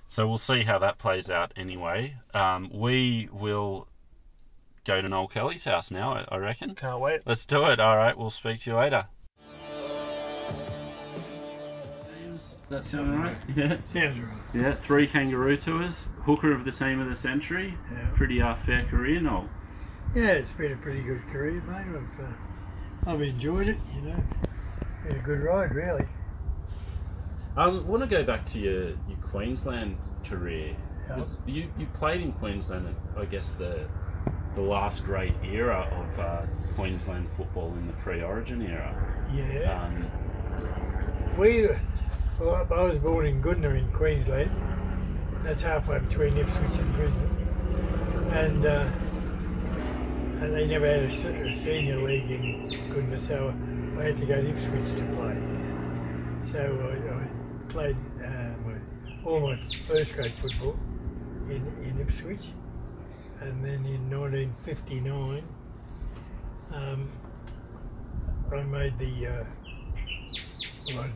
So we'll see how that plays out anyway. We will go to Noel Kelly's house now, I reckon. Can't wait. Let's do it. All right, we'll speak to you later. Does that sound right? Yeah. Sounds right. Yeah, 3 Kangaroo tours. Hooker of the team of the century. Yeah. Pretty fair career, Noel. Yeah, it's been a pretty good career, mate. I've enjoyed it, Been a good ride, really. I want to go back to your Queensland career. Yeah. You played in Queensland, I guess the last great era of Queensland football in the pre-Origin era. Yeah. I was born in Goodna in Queensland. That's halfway between Ipswich and Brisbane. And they never had a senior league in Goodna, so I had to go to Ipswich to play. So I played all my first grade football in Ipswich. And then in 1959, I made I'd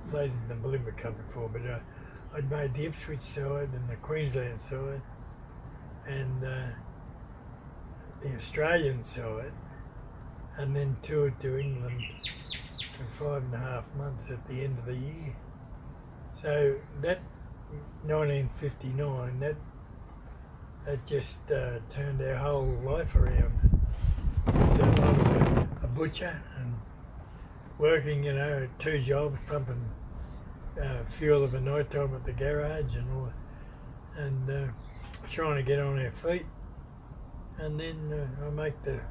played in the Malimba Cup before, but I'd made the Ipswich side and the Queensland side and the Australian side, and then toured to England for 5.5 months at the end of the year. So that 1959, that just turned our whole life around. So I was a butcher and working, 2 jobs, pumping fuel of a night time at the garage and all, and trying to get on our feet. And then I make the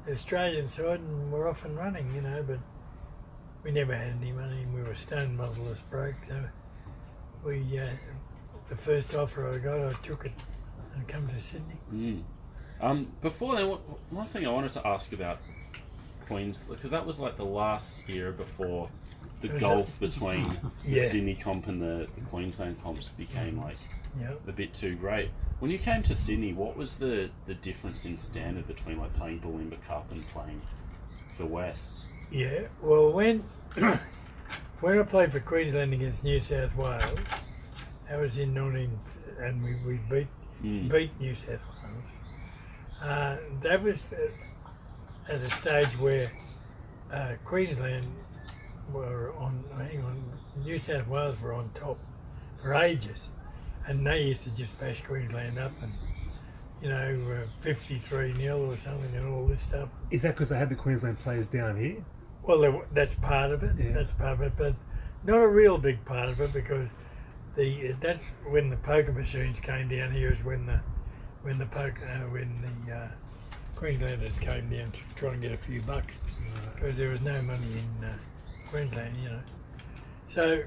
Australian side, and we're off and running, but we never had any money, and we were stone motherless broke. So the first offer I got, I took it and come to Sydney. Before then, one thing I wanted to ask about Queensland, because that was like the last era before the gulf between the Sydney comp and the Queensland comps became a bit too great. When you came to Sydney, what was the difference in standard between like playing Bulimba Cup and playing for Wests? Yeah, well, when I played for Queensland against New South Wales, that was in 19, and we beat New South Wales. That was at a stage where Queensland were New South Wales were on top for ages, and they used to just bash Queensland up and 53-0 or something and all this stuff. Is that because they had the Queensland players down here? Well, that's part of it. Yeah. That's part of it, but not a real big part of it, because that's when the poker machines came down here. Is when the Queenslanders came down to try and get a few bucks, because there was no money in Queensland, So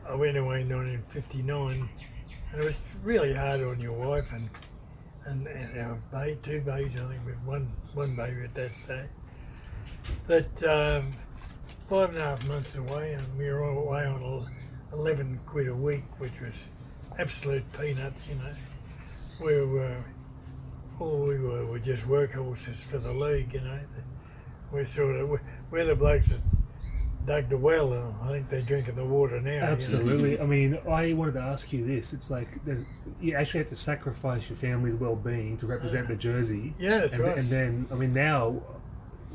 I went away in 1959, and it was really hard on your wife and our baby, 2 babies, I think, with one baby at that stage. But 5.5 months away, and we were all away on 11 quid a week, which was absolute peanuts, All we were just workhorses for the league, We're the blokes that dug the well, and I think they're drinking the water now. Absolutely. I mean, I wanted to ask you this. It's like you actually have to sacrifice your family's well-being to represent the jersey. Yeah, that's right. And then, I mean, now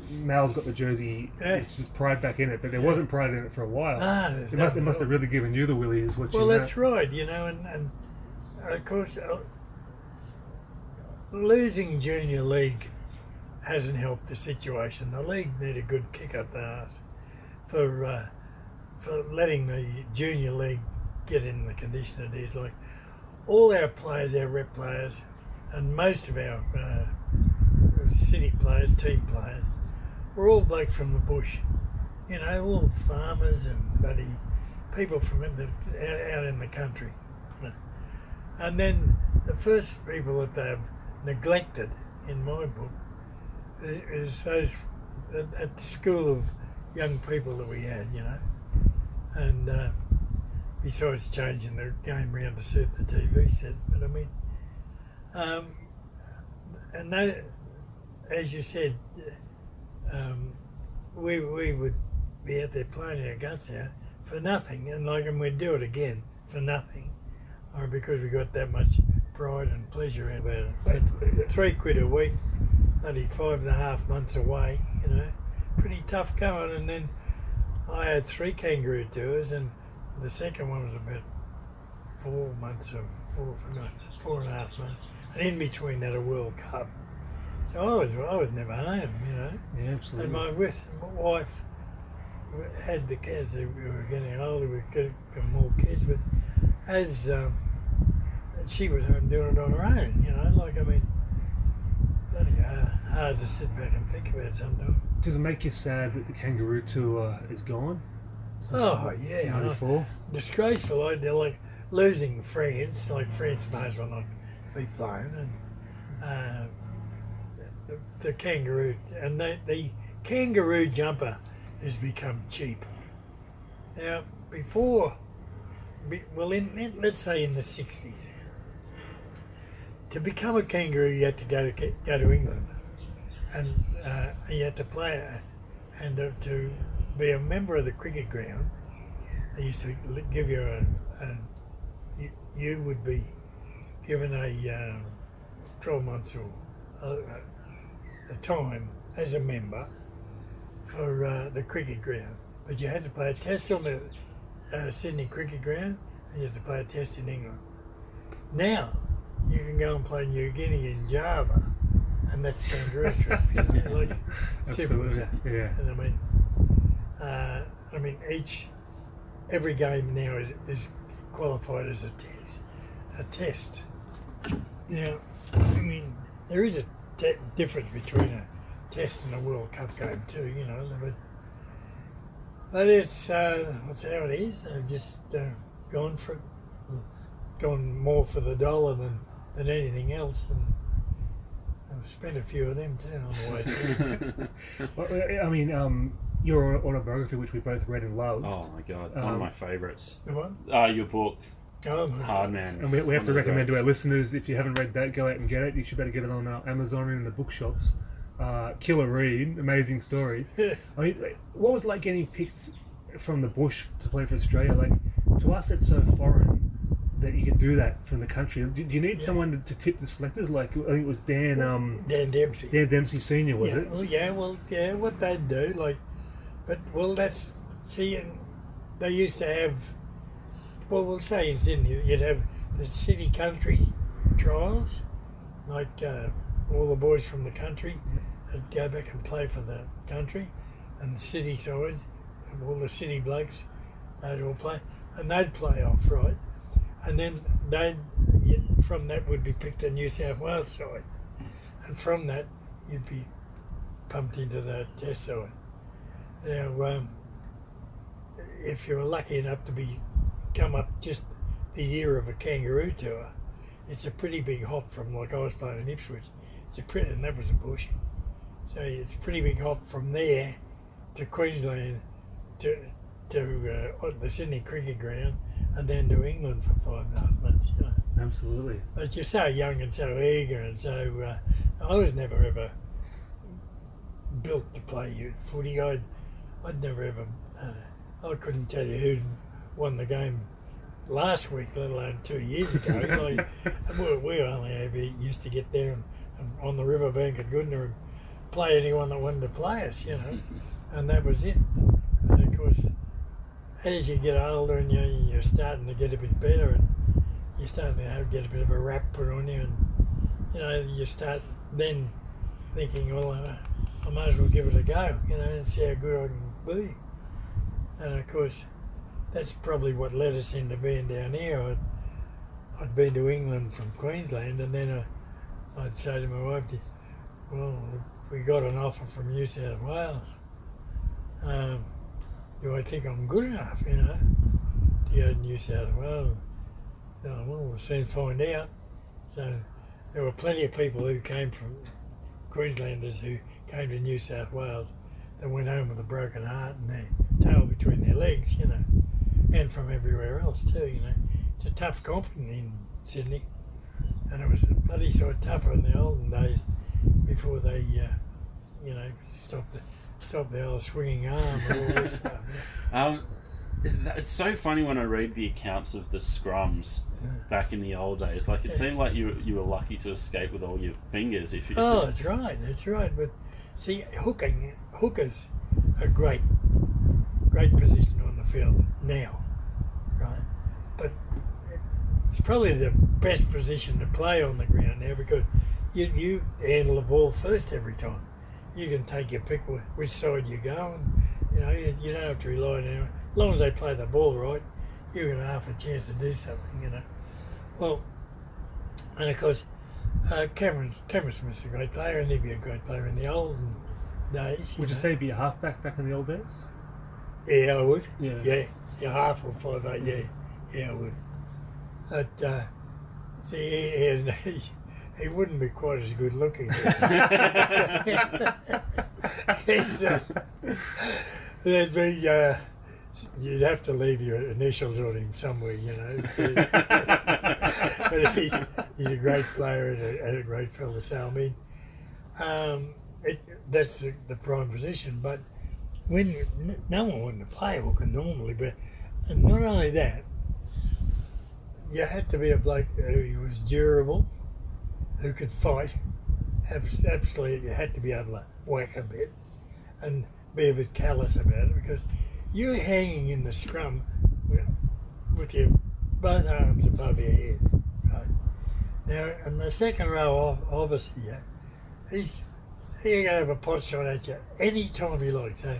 Mal's got the jersey, there's pride back in it, but there wasn't pride in it for a while. It must have really given you the willies. Well, that's right, and of course, losing junior league hasn't helped the situation. The league need a good kick up the arse for letting the junior league get in the condition it is. Like all our players, our rep players, and most of our city players, team players, we're all blokes from the bush. All farmers and bloody people from out in the country. And then the first people that they've neglected, in my book, is those at the school of young people that we had, and besides changing the game round to suit the TV set, but I mean, and they, as you said, we would be out there playing our guts out for nothing, and we'd do it again for nothing, or because we got that much pride and pleasure out about it. But £3 a week, bloody 5.5 months away, you know, pretty tough going. And then I had 3 Kangaroo tours, and the second one was about 4 months or 4.5 months, and in between that a World Cup. So I was never home, you know. Yeah, absolutely. And my wife had the kids. We were getting older, we got more kids, but as she was home doing it on her own, you know. Like, I mean, bloody hard to sit back and think about sometimes. Does it make you sad that the Kangaroo tour is gone? Oh yeah, 94. Disgraceful. They're like losing France. Like, France may as well not be playing, and the Kangaroo and the Kangaroo jumper has become cheap. Now, before, let's say in the 60s, to become a Kangaroo, you had to go to England, and you had to play, and to be a member of the cricket ground, they used to give you you would be given a 12 months or a time as a member for the cricket ground, but you had to play a test on the Sydney cricket ground, and you had to play a test in England. Now you can go and play New Guinea and Java, and that's Kangaroo trip. You know, like, simple as that. Yeah. And I mean, every game now is qualified as a test. Now, I mean, there is a difference between a test and a World Cup game too, you know. But it's that's how it is. They've just gone more for the dollar than anything else, and I've spent a few of them too on the way through. Well, I mean, your autobiography, which we both read and loved. Oh my God, one of my favourites. The one? Your book, Hard Man. And we have to recommend to our listeners, if you haven't read that, go out and get it. You should better get it on Amazon and in the bookshops. Killer read, amazing stories. I mean, what was it like getting picked from the bush to play for Australia? Like, to us, it's so foreign that you can do that from the country. Do you need someone to tip the selectors? Like, I think it was Dan Dempsey. Dan Dempsey Senior, was it? Well, what they'd do, like, that's, see, and they used to have, well, we'll say in Sydney, you'd have the city country trials, like all the boys from the country would go back and play for the country, and the city sides, all the city blokes, they'd all play, and they'd play off, right? And then from that would be picked the New South Wales side, and from that you'd be pumped into the test side. Now, if you're lucky enough to come up just the year of a Kangaroo tour, it's a pretty big hop from, like, I was playing in Ipswich. And that was a bush. So it's a pretty big hop from there to Queensland to the Sydney cricket ground, and then to England for 5.5 months, you know. Absolutely. But you're so young and so eager, and so I was never ever built to play footy. I'd never ever, I couldn't tell you who won the game last week, let alone 2 years ago. Like, we only ever used to get there and on the riverbank at Goodna and play anyone that wanted to play us, you know, and that was it. And of course, as you get older and you're starting to get a bit better, and you're starting to get a bit of a rap put on you, and you know, you start then thinking, well, I might as well give it a go, you know, and see how good I can be. And of course, that's probably what led us into being down here. I'd been to England from Queensland, and then I'd say to my wife, well, we got an offer from New South Wales. Do I think I'm good enough, you know, to go to New South Wales? Well, we'll soon find out. So there were plenty of people who came from Queenslanders who came to New South Wales that went home with a broken heart and their tail between their legs, you know, and from everywhere else too, you know. It's a tough continent in Sydney, and it was bloody sort of tougher in the olden days before they, you know, stopped stop the old swinging arm and all this stuff. It's so funny when I read the accounts of the scrums back in the old days. Like, it seemed like you were lucky to escape with all your fingers. If you, Oh, that's right. But see, hookers are great position on the field now, right? But it's probably the best position to play on the ground now because you handle the ball first every time. You can take your pick which side you go, and you don't have to rely on anyone. As long as they play the ball right, you're going to have a chance to do something, Well, and of course, Cameron Smith's a great player, and he'd be a great player in the olden days. Would you say he'd be a halfback back in the old days? Yeah, I would. Yeah. Yeah, half or 5'8", yeah, I would. But, see, he wouldn't be quite as good looking. There'd be, you'd have to leave your initials on him somewhere, But he's a great player and a great fellow. So, I mean, that's the prime position. But when no one wanted to play hooker normally, and not only that, you had to be a bloke who was durable, who could fight. Absolutely, you had to be able to whack a bit and be a bit callous about it because you're hanging in the scrum with your both arms above your head, right? Now, in the second row, obviously, he's going to have a pot shot at you any time he likes. So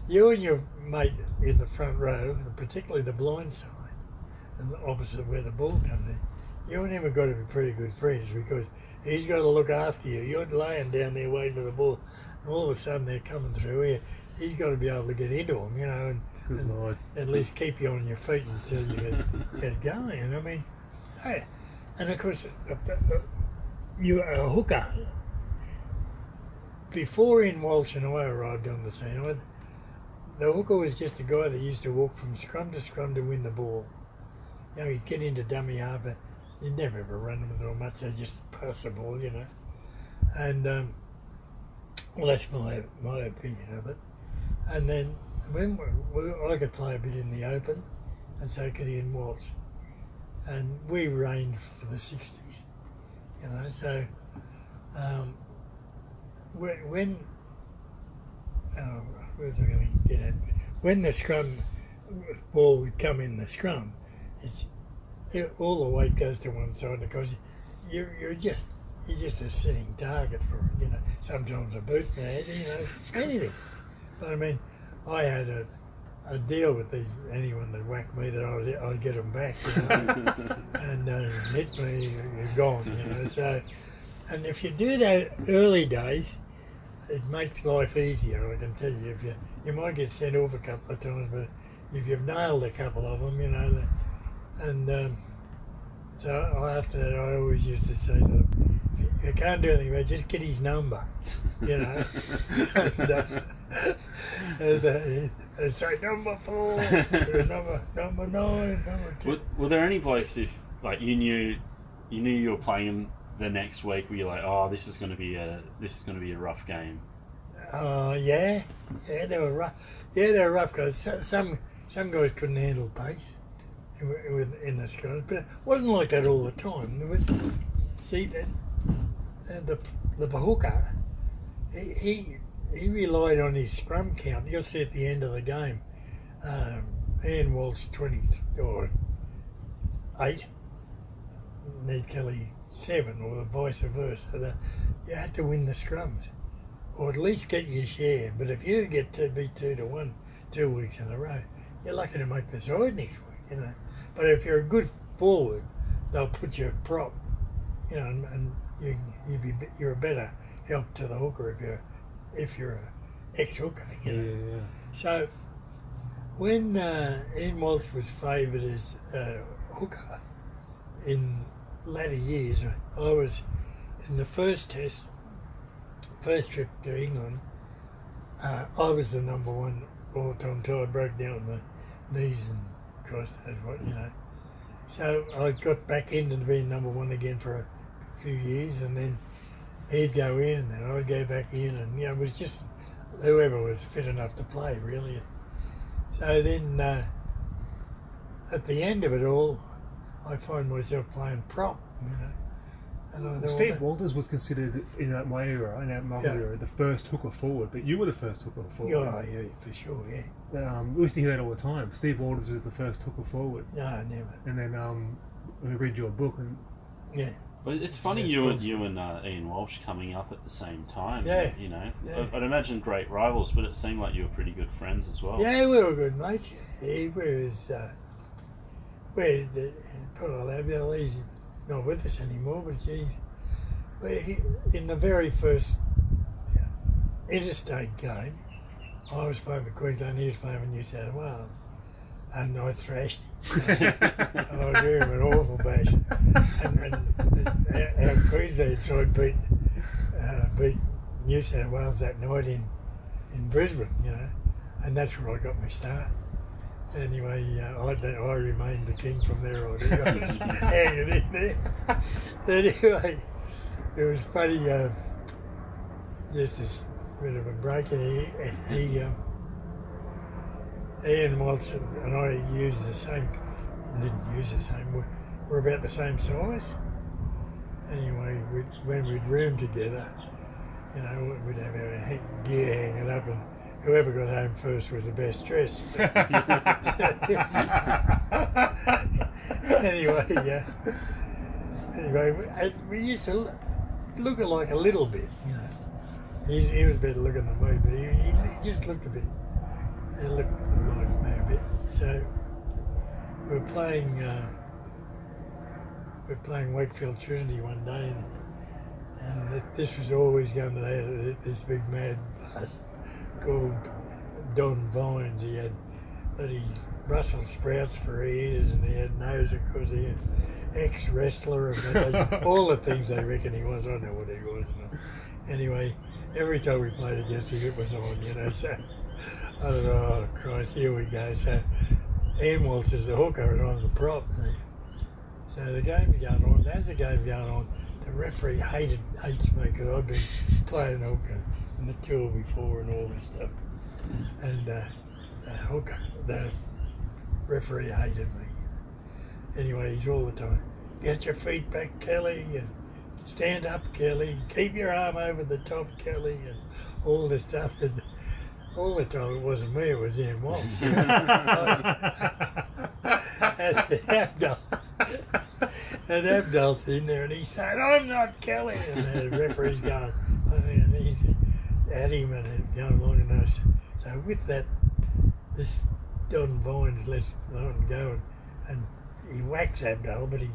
you and your mate in the front row, and particularly the blind side, and opposite where the ball comes in, you and him have got to be pretty good friends because he's got to look after you. You're laying down there waiting for the ball, and all of a sudden they're coming through here. He's got to be able to get into them, and at least keep you on your feet until you get going. And I mean, hey, and of course, you are a hooker. Before Ian Walsh and I arrived on the scene, the hooker was just a guy that used to walk from scrum to win the ball. He'd get into dummy half, but you'd never ever run with them much. They just pass the ball, And well, that's my opinion of it. And then I could play a bit in the open, and so could Ian Walsh. And we reigned for the 60s, So when where's I going to get at? When the scrum ball would come in the scrum, all the weight goes to one side because you're just a sitting target for sometimes a boot in the head, anything. But I mean, I had a deal with anyone that whacked me that I'd get them back, and hit me, you're gone, So, and if you do that early days, it makes life easier. I can tell you, if you might get sent off a couple of times, but if you've nailed a couple of them, and so after that, I always used to say to them, if you can't do anything about it, just get his number, and say number 4, number 9, number 2. Were there any blokes if you knew you were playing them the next week, where you're like, oh, this is going to be a rough game? Yeah, they were rough. Yeah, they were rough guys. Some guys couldn't handle pace in the scrum, but it wasn't like that all the time. It was, see, the hooker, he relied on his scrum count. You'll see at the end of the game, Ian Walsh 20 or 8, Noel Kelly 7, or the vice versa. You had to win the scrums, or at least get your share. But if you get to be 2-1 2 weeks in a row, you're lucky to make the side next week, But if you're a good forward, they'll put you a prop, and you're a better help to the hooker if you're an ex-hooker, Yeah. So when Ian Walsh was favoured as hooker in latter years, I was in the first trip to England. I was the number 1 all the time until I broke down my knees and crossed those, So I got back into being number 1 again for a few years, and then he'd go in, and then I'd go back in, and it was just whoever was fit enough to play, really. So then, at the end of it all, I find myself playing prop, you know. And I thought, Steve Walters was considered, in my era, in our Marvel's Yeah. era, the first hooker forward, but you were the first hooker forward. yeah, for sure, yeah. We used to hear that all the time. Steve Walters is the first hooker forward. No, never. And then we read your book, and Yeah. But it's funny That's you and awesome. Ian Walsh coming up at the same time. Yeah. You know, Yeah. I'd imagine great rivals, but it seemed like you were pretty good friends as well. Yeah, we were good mates. He was, poor old Abdel, he's not with us anymore, but in the very first interstate game, I was playing for Queensland, he was playing for New South Wales, and I thrashed him. I gave him an awful bash. And our Queensland side beat New South Wales that night in Brisbane, you know, and that's where I got my start. Anyway, I remained the king from there on. I was hanging in there. Anyway, it was funny, just this bit of a break, and Ian Walsh and I didn't use the same, we're about the same size. Anyway, when we'd room together, you know, we'd have our gear hanging up, and whoever got home first was the best dressed. Anyway, we used to look alike a little bit, you know. He was better looking than me, but he just looked a bit. He looked like me a bit. So we were playing Wakefield Trinity one day, and this was always going to have this big mad bus called Don Vines. He had bloody Brussels sprouts for ears, and he had nose because he was ex-wrestler, and all the things they reckon he was. I don't know what he was. Anyway, every time we played against him, it was on, you know. So I don't know, oh Christ, here we go. So Ian Walsh is the hooker and I'm the prop. So the game's going on. As the game's going on, the referee hates me because I've been playing hooker in the tour before and all this stuff. And the referee hated me. Anyway, he's all the time, get your feet back, Kelly, and stand up, Kelly, keep your arm over the top, Kelly, and all this stuff. And all the time it wasn't me, it was Ian Walsh. You know? And Abdal's in there, and he's saying, I'm not Kelly. And the referee's going, and he's at him, and going along and those. So with that, this Don Vines lets him go, and he whacks Abdal, but he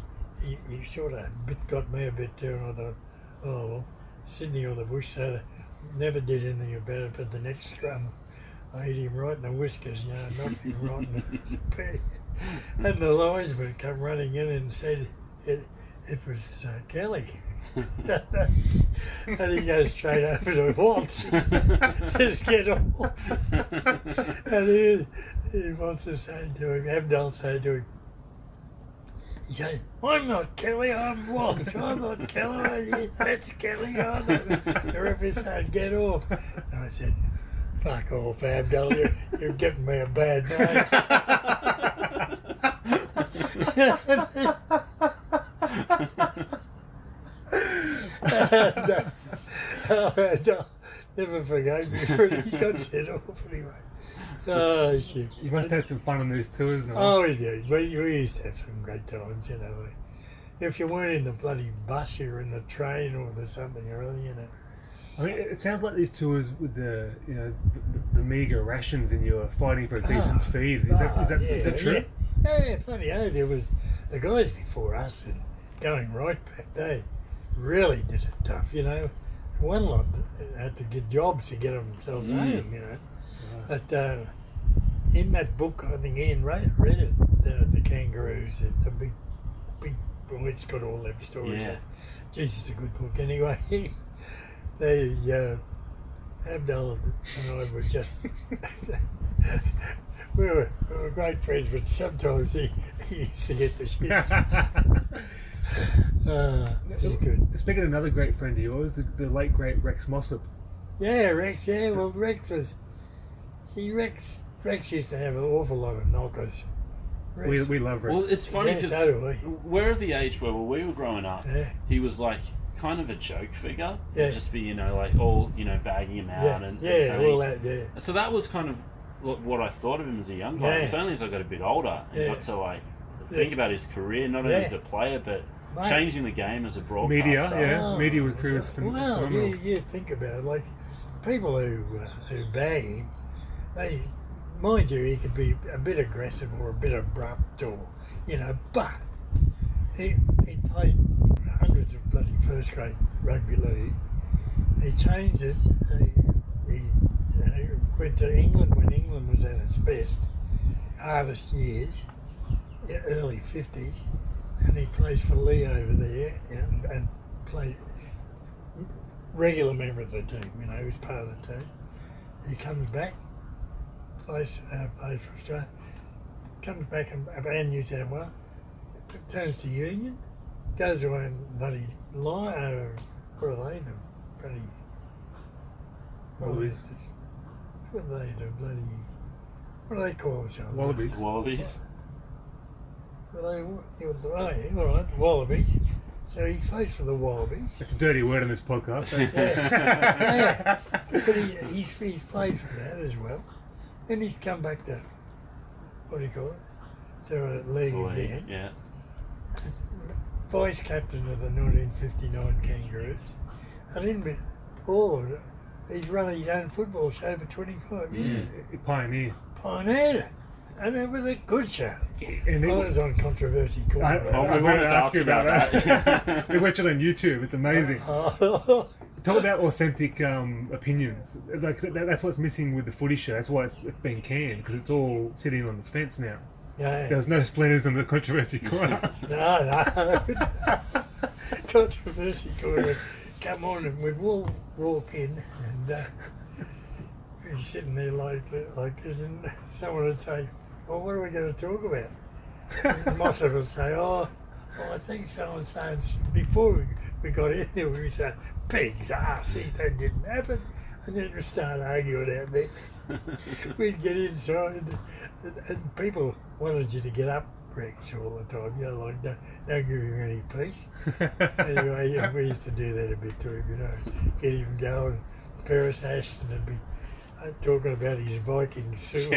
sort of got me a bit too, and I thought, oh, well, Sydney or the bush, so they never did anything about it, but the next scrum, I hit him right in the whiskers, you know, knocked him right in the peg. And the linesman come running in and said it was Kelly. And he goes straight over to Walsh, says, get off. And he wants to say to him, Abdal say to him, he said, I'm not Kelly, I'm Walsh. I'm not Kelly, that's Kelly. The referee said, get off. And I said, fuck off, Abdal, you're giving me a bad name. Never forgave me for it. He got sent off anyway. Oh, shit. you must have had some fun on these tours, no? Oh, we did. We used to have some great times, you know. If you weren't in the bloody bus, you were in the train or the something or other, you know. I mean, it sounds like these tours with the the meagre rations and you're fighting for a decent feed. Is that true? Yeah, bloody hell. There was the guys before us and going right back. They really did it tough, you know. One lot had to get jobs to get themselves home, you know. But in that book, I think Ian read it, the Kangaroos, the big, it's got all them stories. Yeah. Jesus, it's a good book. Anyway, Abdal and I were just, we were great friends, but sometimes he used to get the shits. This is good. Speaking of another great friend of yours, the late great Rex Mossop. Yeah, Rex. Yeah, well, Rex was. See, Rex used to have an awful lot of knockers. Rex, We love Rex. Well, it's funny Yeah, because so do we. we're at the age where when we were growing up, Yeah. he was like kind of a joke figure. Yeah. It'd just be, like all, bagging him out and saying, all that. Yeah. And so that was kind of what I thought of him as a young guy. Yeah. It was only as I got a bit older and got to think about his career, not only as a player but Mate. changing the game as a broadcaster. Media, media with crews. Well, you think about it, like people who bag him, they, mind you, he could be a bit aggressive or a bit abrupt, or but he played hundreds of bloody first grade rugby league. He changed it. He went to England when England was at its best, hardest years, early 50s, and he plays for Lee over there and played regular member of the team. He was part of the team. He comes back, plays for Australia, comes back and New South Wales, turns to Union, goes away and bloody lie. What are they? The bloody. Wallabies. What are they? The bloody. What do they call themselves? Wallabies. Wallabies. All right, Wallabies. So he plays for the Wallabies. It's a dirty word in this podcast. Yeah. But he's played for that as well. Then he's come back to, what do you call it? To a league again. Yeah. Vice captain of the 1959 Kangaroos. And in all of it, he's run his own football show for 25 years. Pioneer. Pioneered it. And it was a good show. And I was on Controversy Corner. I wanted to ask you about that. We watch it on YouTube. It's amazing. Talk about authentic opinions. Like that's what's missing with the footy show. That's why it's been canned, because it's all sitting on the fence now. Yeah. There's no splinters in the Controversy Corner. No. Controversy Corner. Come on, and we'd walk in, and we'd be sitting there like this, and someone would say, "Well, what are we going to talk about?" And Mossad would say, "Oh, I think someone's saying," before we got in there, we were saying, "Pig's ass, that didn't happen," and then we'd start arguing out there. We'd get inside, and people wanted you to get up, Rex, all the time. Like, don't give him any peace. Anyway, we used to do that a bit to him, get him going. Paris Ashton would be talking about his Viking suit.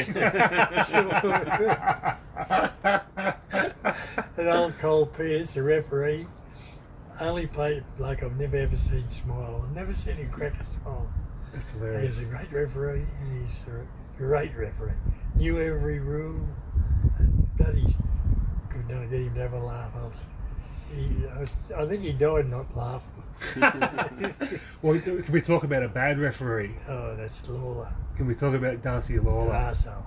And old Cole Pearce, the referee, only played like I've never ever seen smile. I've never seen him crack a smile. That's hilarious. He's a great referee, and he's a great referee. Knew every rule, and bloody could not get him to have a laugh. I think he died not laughing. Well, can we talk about a bad referee? Oh, that's Lawler. Can we talk about Darcy Lawler? Arsehole.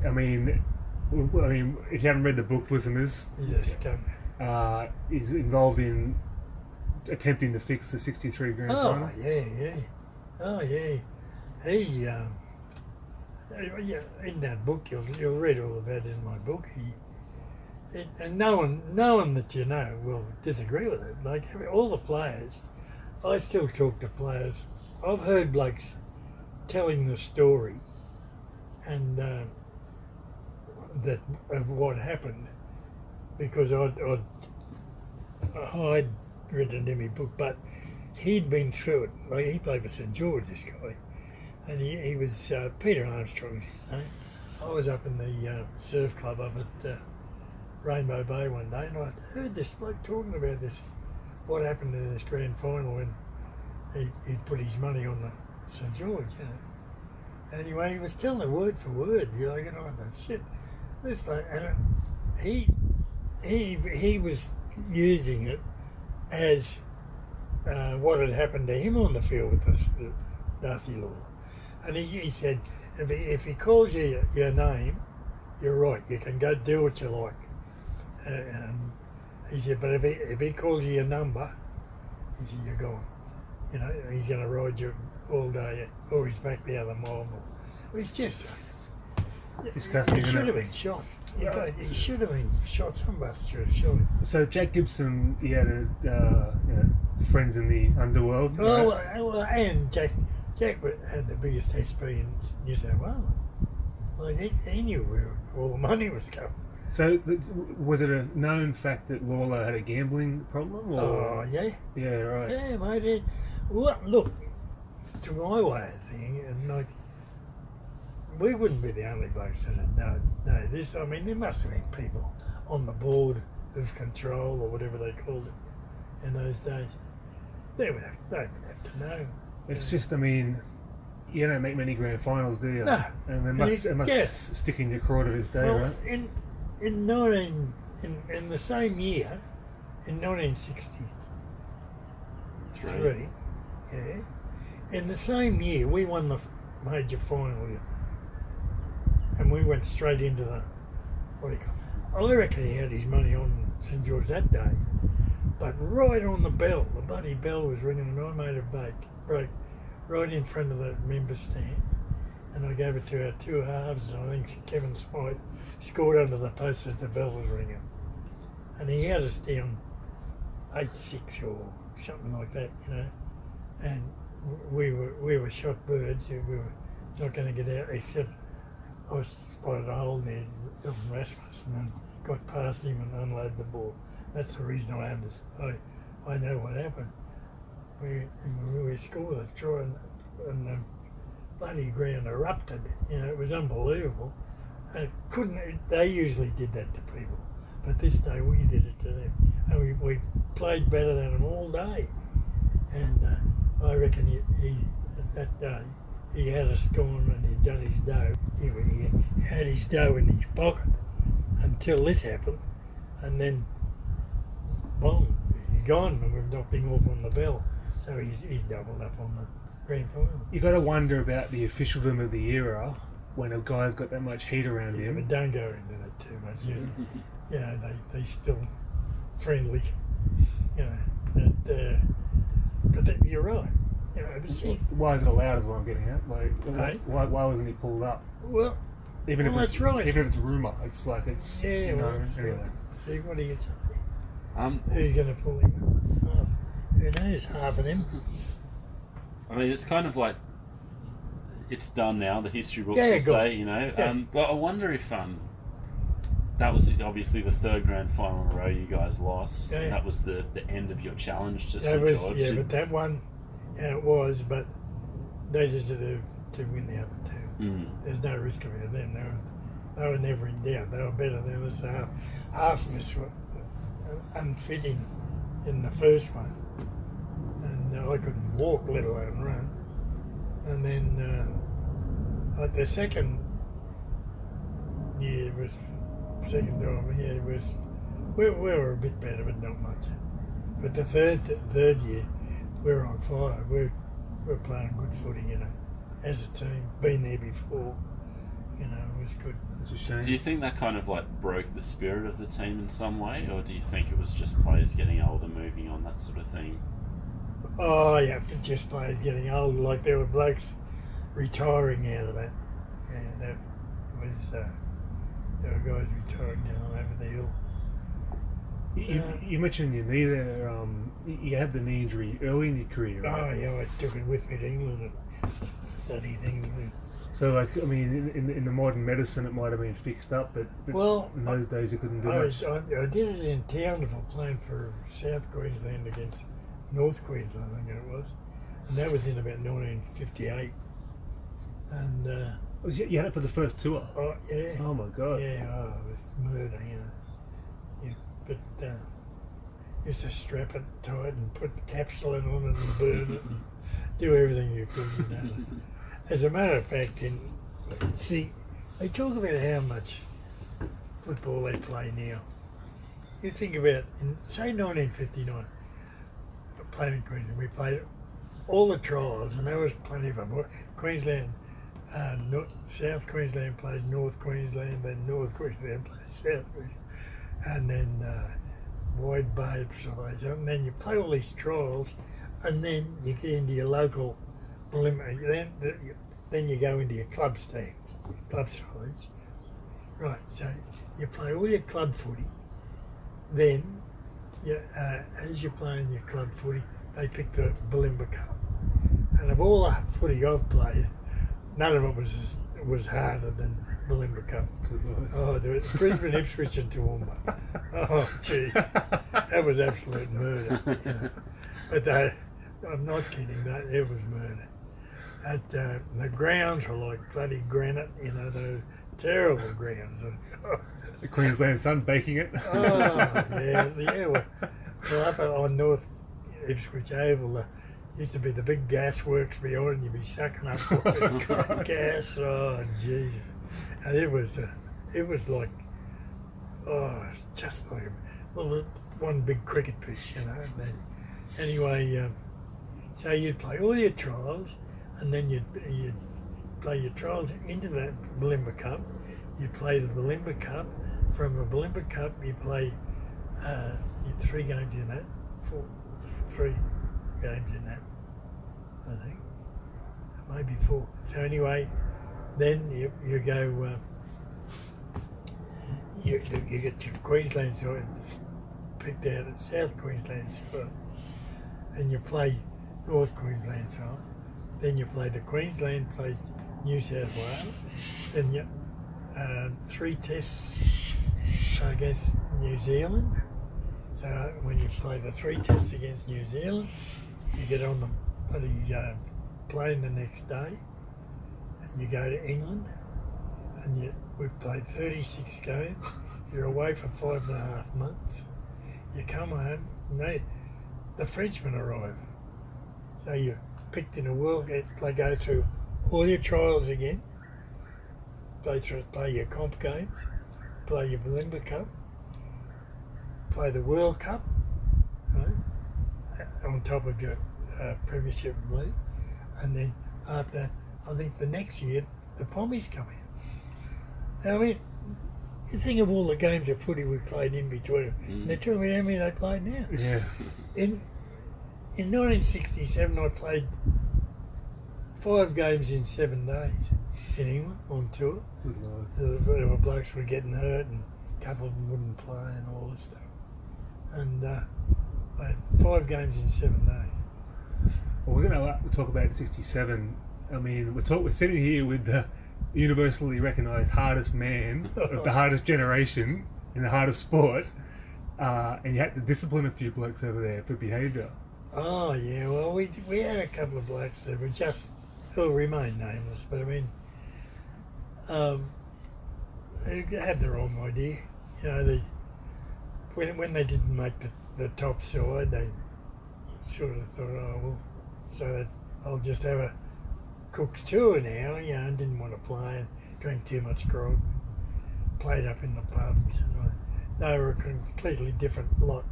Yeah. I mean, if you haven't read the book, listeners, He's a scum. he's involved in attempting to fix the 63 grand final. Oh, yeah. He, in that book, you'll read all about it in my book. And no one that you know will disagree with it. Like all the players, I still talk to players. I've heard blokes telling the story, and that of what happened, because I'd written in my book, but he'd been through it. Like he played for St George, this guy, and he was Peter Armstrong's his name. I was up in the surf club up at Rainbow Bay one day, and I heard this bloke talking about this, what happened in this grand final when he'd put his money on the St George, Anyway, he was telling it word for word, and I thought, shit, this bloke, and he was using it as what had happened to him on the field with the Darcy Lawler. And he said, if he calls you your name, you're right, you can go do what you like. He said, but if he calls you your number, he said, you're gone. He's going to ride you all day, or he's back the other mile. It's just Disgusting. He should have been shot. He should have been shot. Some of us should have shot him. So Jack Gibson, he had friends in the underworld. Well, and Jack Jack had the biggest SB in New South Wales. Like he knew where all the money was going. So, was it a known fact that Lawler had a gambling problem? Or? Oh, yeah. Yeah, right. Yeah, mate. Well, look, to my way of thinking, and like, we wouldn't be the only blokes that know this. I mean, there must have been people on the board of control or whatever they called it in those days. They would have to know. It's just, I mean, you don't make many grand finals, do you? No. And it must stick in your craw to this day, Well, right? in the same year, in 1963, yeah, in the same year we won the major final, and we went straight into the what do you call it? I reckon he had his money on St George that day, but right on the bell, the bloody bell was ringing, and I made a break right in front of the member stand. And I gave it to our two halves, and I think Kevin Smythe scored under the post as the bell was ringing. And he had us down 8-6 or something like that, you know. And we were shot birds. We were not going to get out, except I spotted a hole near Elton Rasmussen and got past him and unloaded the ball. That's the reason I know what happened. We scored a try and the bloody ground erupted. You know, it was unbelievable. They usually did that to people, but this day we did it to them, and we played better than them all day. And I reckon he that day he had us gone and he'd done his dough. He had his dough in his pocket until this happened, and then boom, he's gone, and we've knocked him off on the bell. So he's doubled up on the grand final. You got to wonder about the officialdom of the era when a guy's got that much heat around him. But don't go into that too much. You know, they still friendly. You know, but you're right. You know, why is it allowed? Is what I'm getting at. Like, why wasn't he pulled up? Well, that's right. Even if it's rumour, it's like it's. Yeah, well, anyway. See, what do you say? Who's going to pull him up? Who knows? Half of them. I mean, it's kind of like it's done now. The history books will say, you know. Yeah. But I wonder if that was obviously the third grand final in a row you guys lost. Yeah. That was the end of your challenge to St George. Yeah, but that one, it was. But they deserved to win the other two. There's no risk about them. They were never in doubt. They were better than us. Half of us were unfitting in the first one, and I couldn't walk, let alone run. And then the second year was second time. Yeah, it was. We were a bit better, but not much. But the third year, we were on fire. We were playing good footy, you know, as a team. Been there before, you know, it was good. Do you think that kind of like broke the spirit of the team in some way, or do you think it was just players getting older, moving on, that sort of thing? Oh yeah, just players getting older. Like there were blokes retiring out of that. Yeah, that was. There were guys retiring down over the hill. You mentioned your knee there. You had the knee injury early in your career, right? Oh yeah, I took it with me to England and study things. So, like, I mean, in the modern medicine, it might have been fixed up, but well, in those days, you couldn't do much. I did it in town for playing for South Queensland against North Queensland, I think it was, and that was in about 1958. And you had it for the first tour. Oh yeah. Oh my God. Yeah, it was murder, you know. Yeah, but used to strap it tight and put the capsule on it and burn it and do everything you could, you know. As a matter of fact, they talk about how much football they play now. You think about, say 1959, playing in Queensland, we played all the trials, and there was plenty of them. Queensland, South Queensland played North Queensland, then North Queensland played South Queensland, and then Wide Bay, and then you play all these trials, and then you get into your local preliminary, then you go into your club sides. Right, so you play all your club footy, then as you're playing your club footy, they pick the Bulimba Cup, And of all the footy I've played, none of it was harder than Bulimba Cup. Oh, the Brisbane, Ipswich and Toowoomba. Oh, jeez. That was absolute murder. You know. But I'm not kidding, it was murder. The grounds were like bloody granite, you know, those terrible grounds. The Queensland sun baking it. Oh, yeah. Well, up on North Ipswich Oval, there used to be the big gas works behind, and you'd be sucking up gas. Oh, Jesus. And it was like, it's just like, one big cricket pitch, you know. Anyway, so you'd play all your trials, and then you'd play your trials into that Bulimba Cup. You'd play the Bulimba Cup. From the Bulimba Cup, you play 3 games in that, 3 games in that, I think, maybe 4. So anyway, then you go, you get your Queensland side picked out at South Queensland side, and you play North Queensland side. Then you play the Queensland, plays New South Wales. Then you 3 tests against New Zealand. So when you play the 3 tests against New Zealand, you get on the bloody plane the next day, and you go to England, and we played 36 games. You're away for 5.5 months. You come home, and the Frenchmen arrive. So you're picked in a world, go through all your trials again, play your comp games, play your Bulimba Cup, play the World Cup, right, on top of your Premiership League, and then after, I think the next year, the Pommies come in. I mean, you think of all the games of footy we played in between, and they're telling me how many they played now. Yeah. In 1967, I played 5 games in 7 days in England on tour. There were blokes who were getting hurt, and a couple of them wouldn't play and all this stuff. And I had 5 games in 7 days. Well, we're going to talk about 67. I mean, we're sitting here with the universally recognised hardest man of the hardest generation in the hardest sport, and you had to discipline a few blokes over there for behaviour. Oh yeah, well we had a couple of blokes that were who'll remain nameless, but I mean, they had the wrong idea. You know, when they didn't make the top side, they sort of thought, oh well, so I'll just have a cook's tour now. You know, didn't want to play and drank too much grog, played up in the pubs, and they were a completely different lot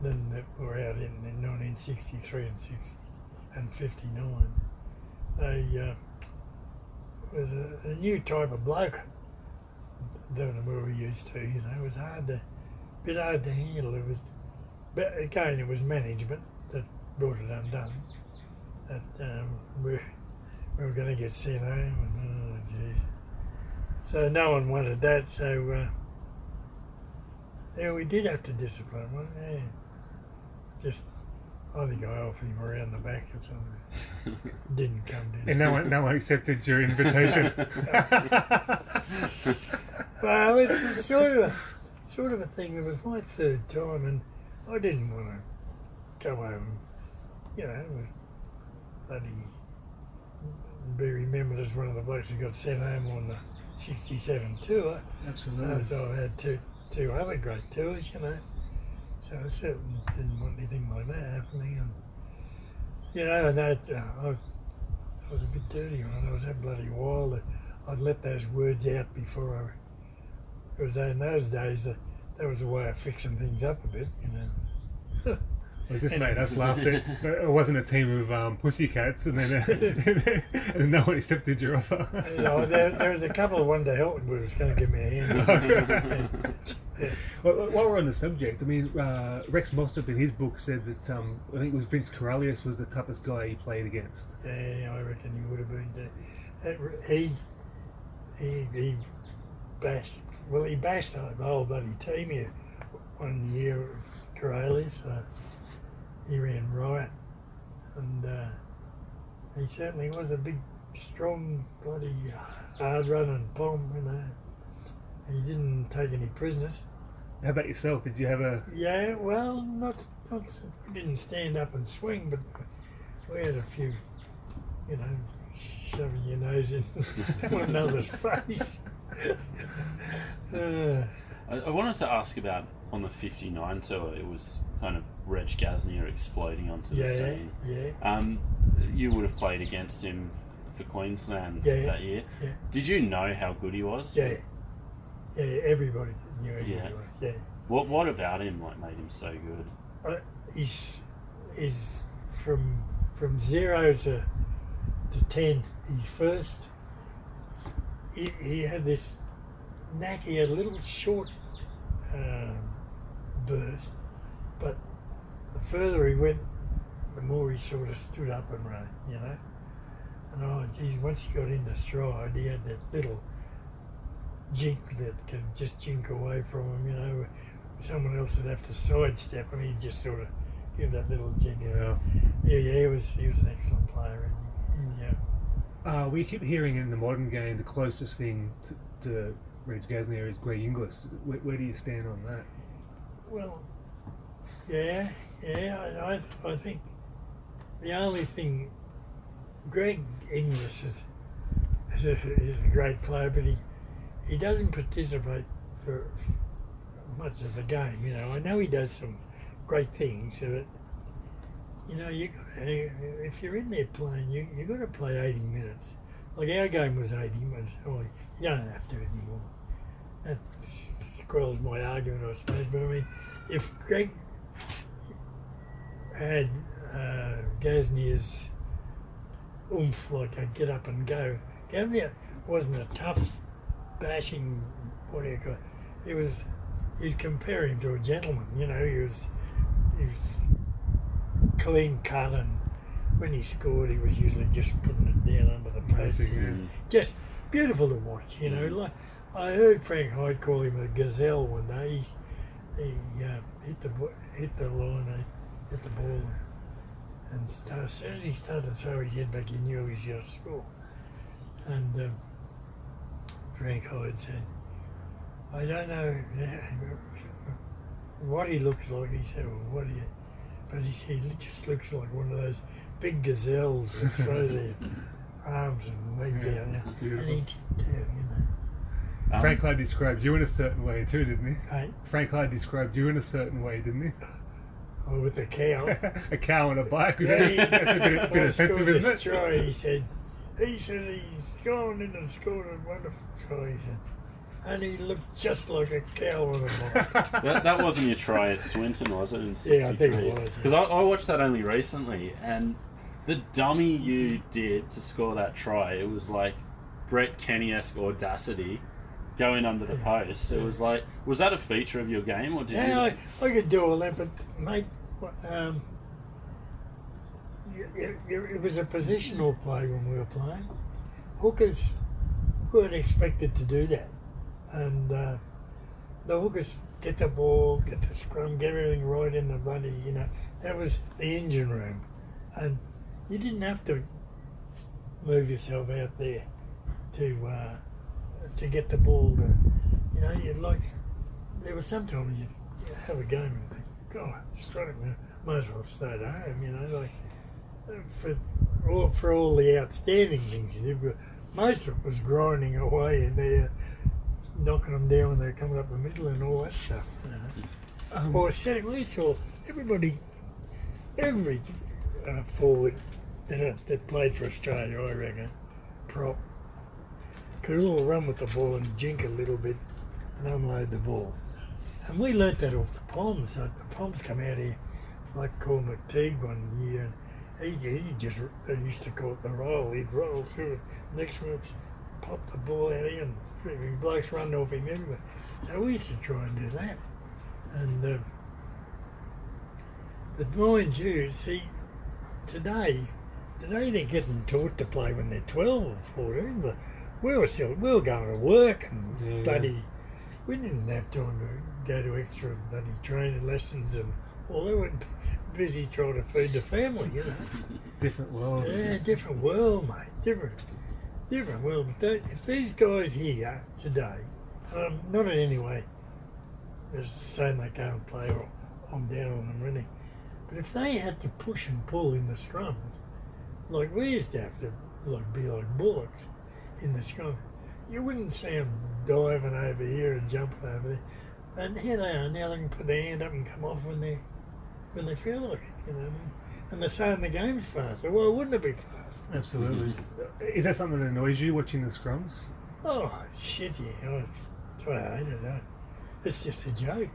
than that were out in 1963 and 59. They was a new type of bloke than we were used to. You know, it was bit hard to handle. It was, but again, it was management that brought it undone. That we were going to get sent home, and oh geez. So no one wanted that. So yeah, we did have to discipline one. Yeah. I think I offered him around the back or something. Didn't come, did he? And no one accepted your invitation. Well, it's sort of a thing. It was my 3rd time, and I didn't want to come home, you know, with bloody be remembered as one of the blokes who got sent home on the 67 tour. Absolutely. So I had two other great tours, you know. So I certainly didn't want anything like that happening, and you know, and I was a bit dirty on it. I was that bloody wild that I'd let those words out before because in those days that was a way of fixing things up a bit, you know. Well, it just made us laugh that it wasn't a team of pussycats, and then and no one accepted your offer. You know, there was a couple of one to help who was going to give me a hand. Yeah. Well, while we're on the subject, I mean, Rex Mossop in his book said that I think it was Vince Corellius was the toughest guy he played against. Yeah, I reckon he would have been. He bashed. Well, he bashed the whole bloody team here one year, Corellius. He ran riot, and He certainly was a big, strong, bloody, hard-running bomb, you know. He didn't take any prisoners. How about yourself? Did you have a... Yeah, well, not we didn't stand up and swing, but we had a few, you know, shoving your nose in one another's face. I wanted to ask about on the 59 tour, it was kind of Reg Gasnier exploding onto the scene. Yeah. You would have played against him for Queensland that year. Yeah. Did you know how good he was? Yeah. Yeah, everybody knew who he was. Yeah. What about him made him so good? He's from 0 to 10. He's first. He had this knack. He had a little short burst, but the further he went, the more he sort of stood up and ran, you know. And once he got into stride, he had that little jink that could just jink away from him, you know. Someone else would have to sidestep him, he'd just sort of give that little jink. Yeah. He was an excellent player. We keep hearing in the modern game the closest thing to Reg Gasnier is Greg Inglis. Where do you stand on that? Well, I think the only thing, Greg Inglis is a great player, but he doesn't participate for much of the game. You know, I know he does some great things, but you know, if you're in there playing, you got to play 80 minutes. Like our game was 80 minutes. Oh, you don't have to anymore. That squells my argument, I suppose. But I mean, if Greg had Gasnier's oomph, like a get up and go, Gasnier wasn't a tough, bashing, what do you call it? You'd compare him to a gentleman, you know. He was clean cut, and when he scored, he was usually just putting it down under the post. Just beautiful to watch, you know. Like I heard Frank Hyde call him a gazelle one day. He hit the line, hit the ball, and as soon as he started to throw his head back, he knew he was going to score. And Frank Hyde said, "I don't know what he looks like." He said, "Well, what do you?" But he just looks like one of those big gazelles that throw their arms and legs out. And he did too, you know. Frank Hyde described you in a certain way too, didn't he? Hey? Frank Hyde described you in a certain way, didn't he? Oh, with a cow. A cow on a bike. Yeah, That's a bit offensive, isn't it? Try, he said he's gone in and scored a wonderful try, he said. And he looked just like a cow on a bike. that wasn't your try at Swinton, was it? In 63? Yeah, I think it was. Because I watched that only recently, and the dummy you did to score that try, it was like Brett Kenny-esque audacity going under the post. It was like, was that a feature of your game, or did you? Yeah, I could do all that, but mate, it was a positional play when we were playing. Hookers weren't expected to do that. And the hookers get the ball, get the scrum, get everything right in the bloody, you know. That was the engine room. And you didn't have to move yourself out there to get the ball to, you know, you'd like, there were sometimes you'd have a game and think, God, straight, might as well stay at home, you know, like, for all the outstanding things you did, but most of it was grinding away in there, knocking them down when they're coming up the middle and all that stuff, you know. Or setting, we saw every forward that played for Australia, I reckon, prop, could all run with the ball and jink a little bit and unload the ball. And we learnt that off the Poms. Like the Poms come out here, like Paul McTeague one year, and they used to call it the roll. He'd roll through it. Next minute's pop the ball out here, and three blokes running off him everywhere. So we used to try and do that. And but mind you, see, today they're getting taught to play when they're 12 or 14, but we were going to work and bloody, we didn't have time to go to extra bloody training lessons and all that. busy trying to feed the family, you know. Different world. Yeah, different world, mate. Different world. But if these guys here today, not in any way saying they can't play or I'm down on them really, but if they had to push and pull in the scrums, like we used to have to be like bullocks in the scrum, you wouldn't see them diving over here and jumping over there. And here they are now. They can put their hand up and come off when they feel like it. You know what I mean? And they're saying the game's faster. Why wouldn't it be fast? Absolutely. Is that something that annoys you watching the scrums? Oh shit! Yeah, I hate it. It's just a joke.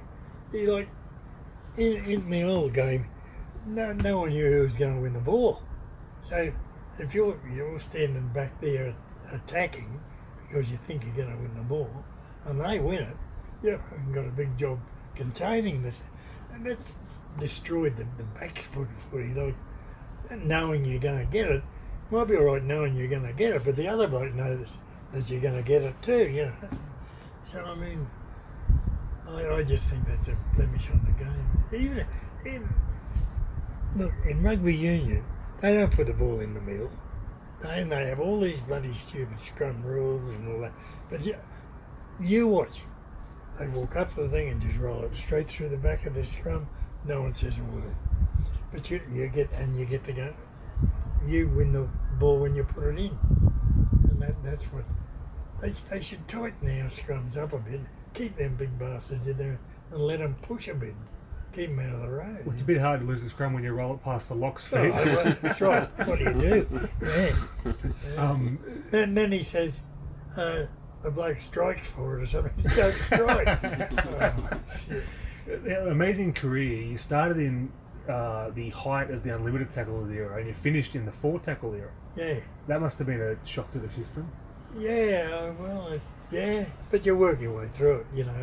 You like in the old game, no one knew who was going to win the ball. So if you're standing back there attacking because you think you're going to win the ball, and they win it, you've got a big job containing this, and that destroyed the back footy. Like knowing you're going to get it, might be all right knowing you're going to get it, but the other bloke knows that you're going to get it too. You know. So I mean, I just think that's a blemish on the game. Even look in rugby union, they don't put the ball in the middle. They have all these bloody stupid scrum rules and all that. But you watch. They walk up to the thing and just roll it straight through the back of the scrum. No one says a word. But you get to go. You win the ball when you put it in, and that's what they should tighten our scrums up a bit. Keep them big bastards in there and let them push a bit. Keep them out of the road. Well, it's a bit hard to lose the scrum when you roll it past the lock's feet. Oh, that's right. What do you do? Yeah. And then he says, the bloke strikes for it or something. He don't strike. Oh, shit. Amazing career. You started in the height of the unlimited tackles era and you finished in the 4 tackle era. Yeah. That must have been a shock to the system. Yeah, well, yeah. But you work your way through it. You know,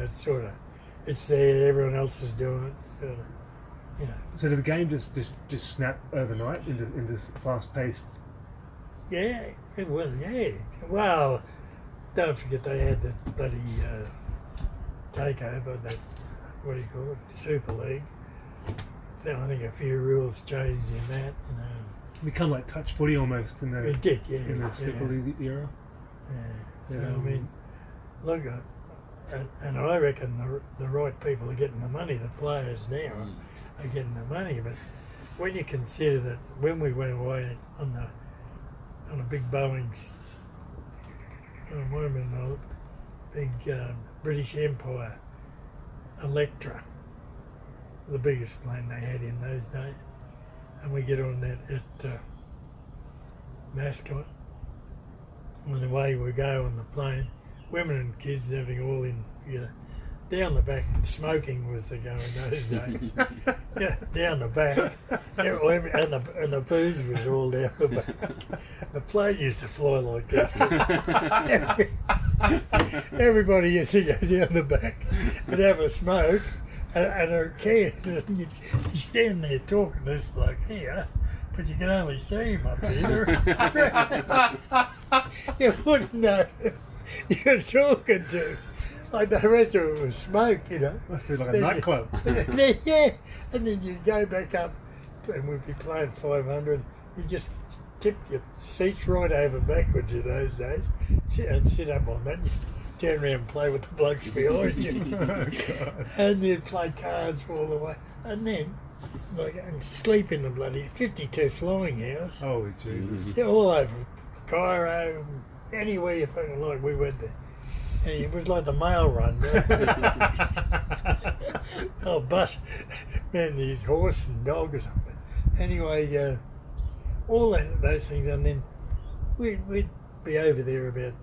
it's there, everyone else is doing it, sort of, you know. So did the game just snap overnight into this fast-paced? Yeah, it will, yeah. Well, don't forget they had that bloody takeover, that, what do you call it, Super League. Then I think a few rules changed in that, you know. Become like touch footy almost in the... It did, yeah. In the Super League era. Yeah, so I mean, look, and I reckon the right people are getting the money. The players now are getting the money. But when you consider that when we went away on a big Boeing, big British Empire Electra, the biggest plane they had in those days, and we get on that at Mascot. On the way we go on the plane, women and kids and everything all in, down the back. Smoking was the go in those days. Yeah, down the back, and the booze was all down the back. The plane used to fly like this. Everybody used to go down the back and have a smoke and a can. You stand there talking to this bloke here, but you can only see him up there. You wouldn't know you're talking to. Like the rest of it was smoke, you know. Must be like a nightclub. Yeah, and then you go back up and we'd be playing 500. You just tip your seats right over backwards in those days and sit up on that. You turn around and play with the blokes behind you. Oh, and you'd play cards all the way. And then and sleep in the bloody 52 flying hours. Holy Jesus. Yeah, all over Cairo, anywhere you fucking like, we went there. And it was like the mail run. Oh, but, man, these horse and dog or something. Anyway, all those things, and then we'd be over there about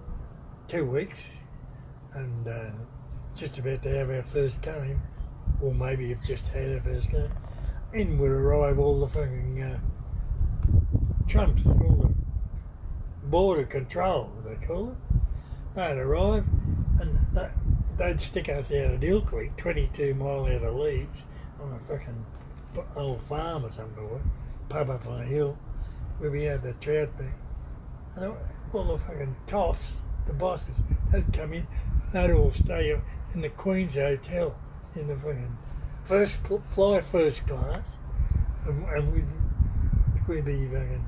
2 weeks and just about to have our first game, or maybe have just had our first game. In would arrive all the fucking trumps, all the border control, they call it. They'd arrive and they'd stick us out at Hill Creek, 22 mile out of Leeds, on a fucking old farm or something, pub up on a hill, where we had the trout being. And all the fucking toffs, the bosses, they'd come in, they'd all stay in the Queen's Hotel, in the fucking first class, and we'd be fucking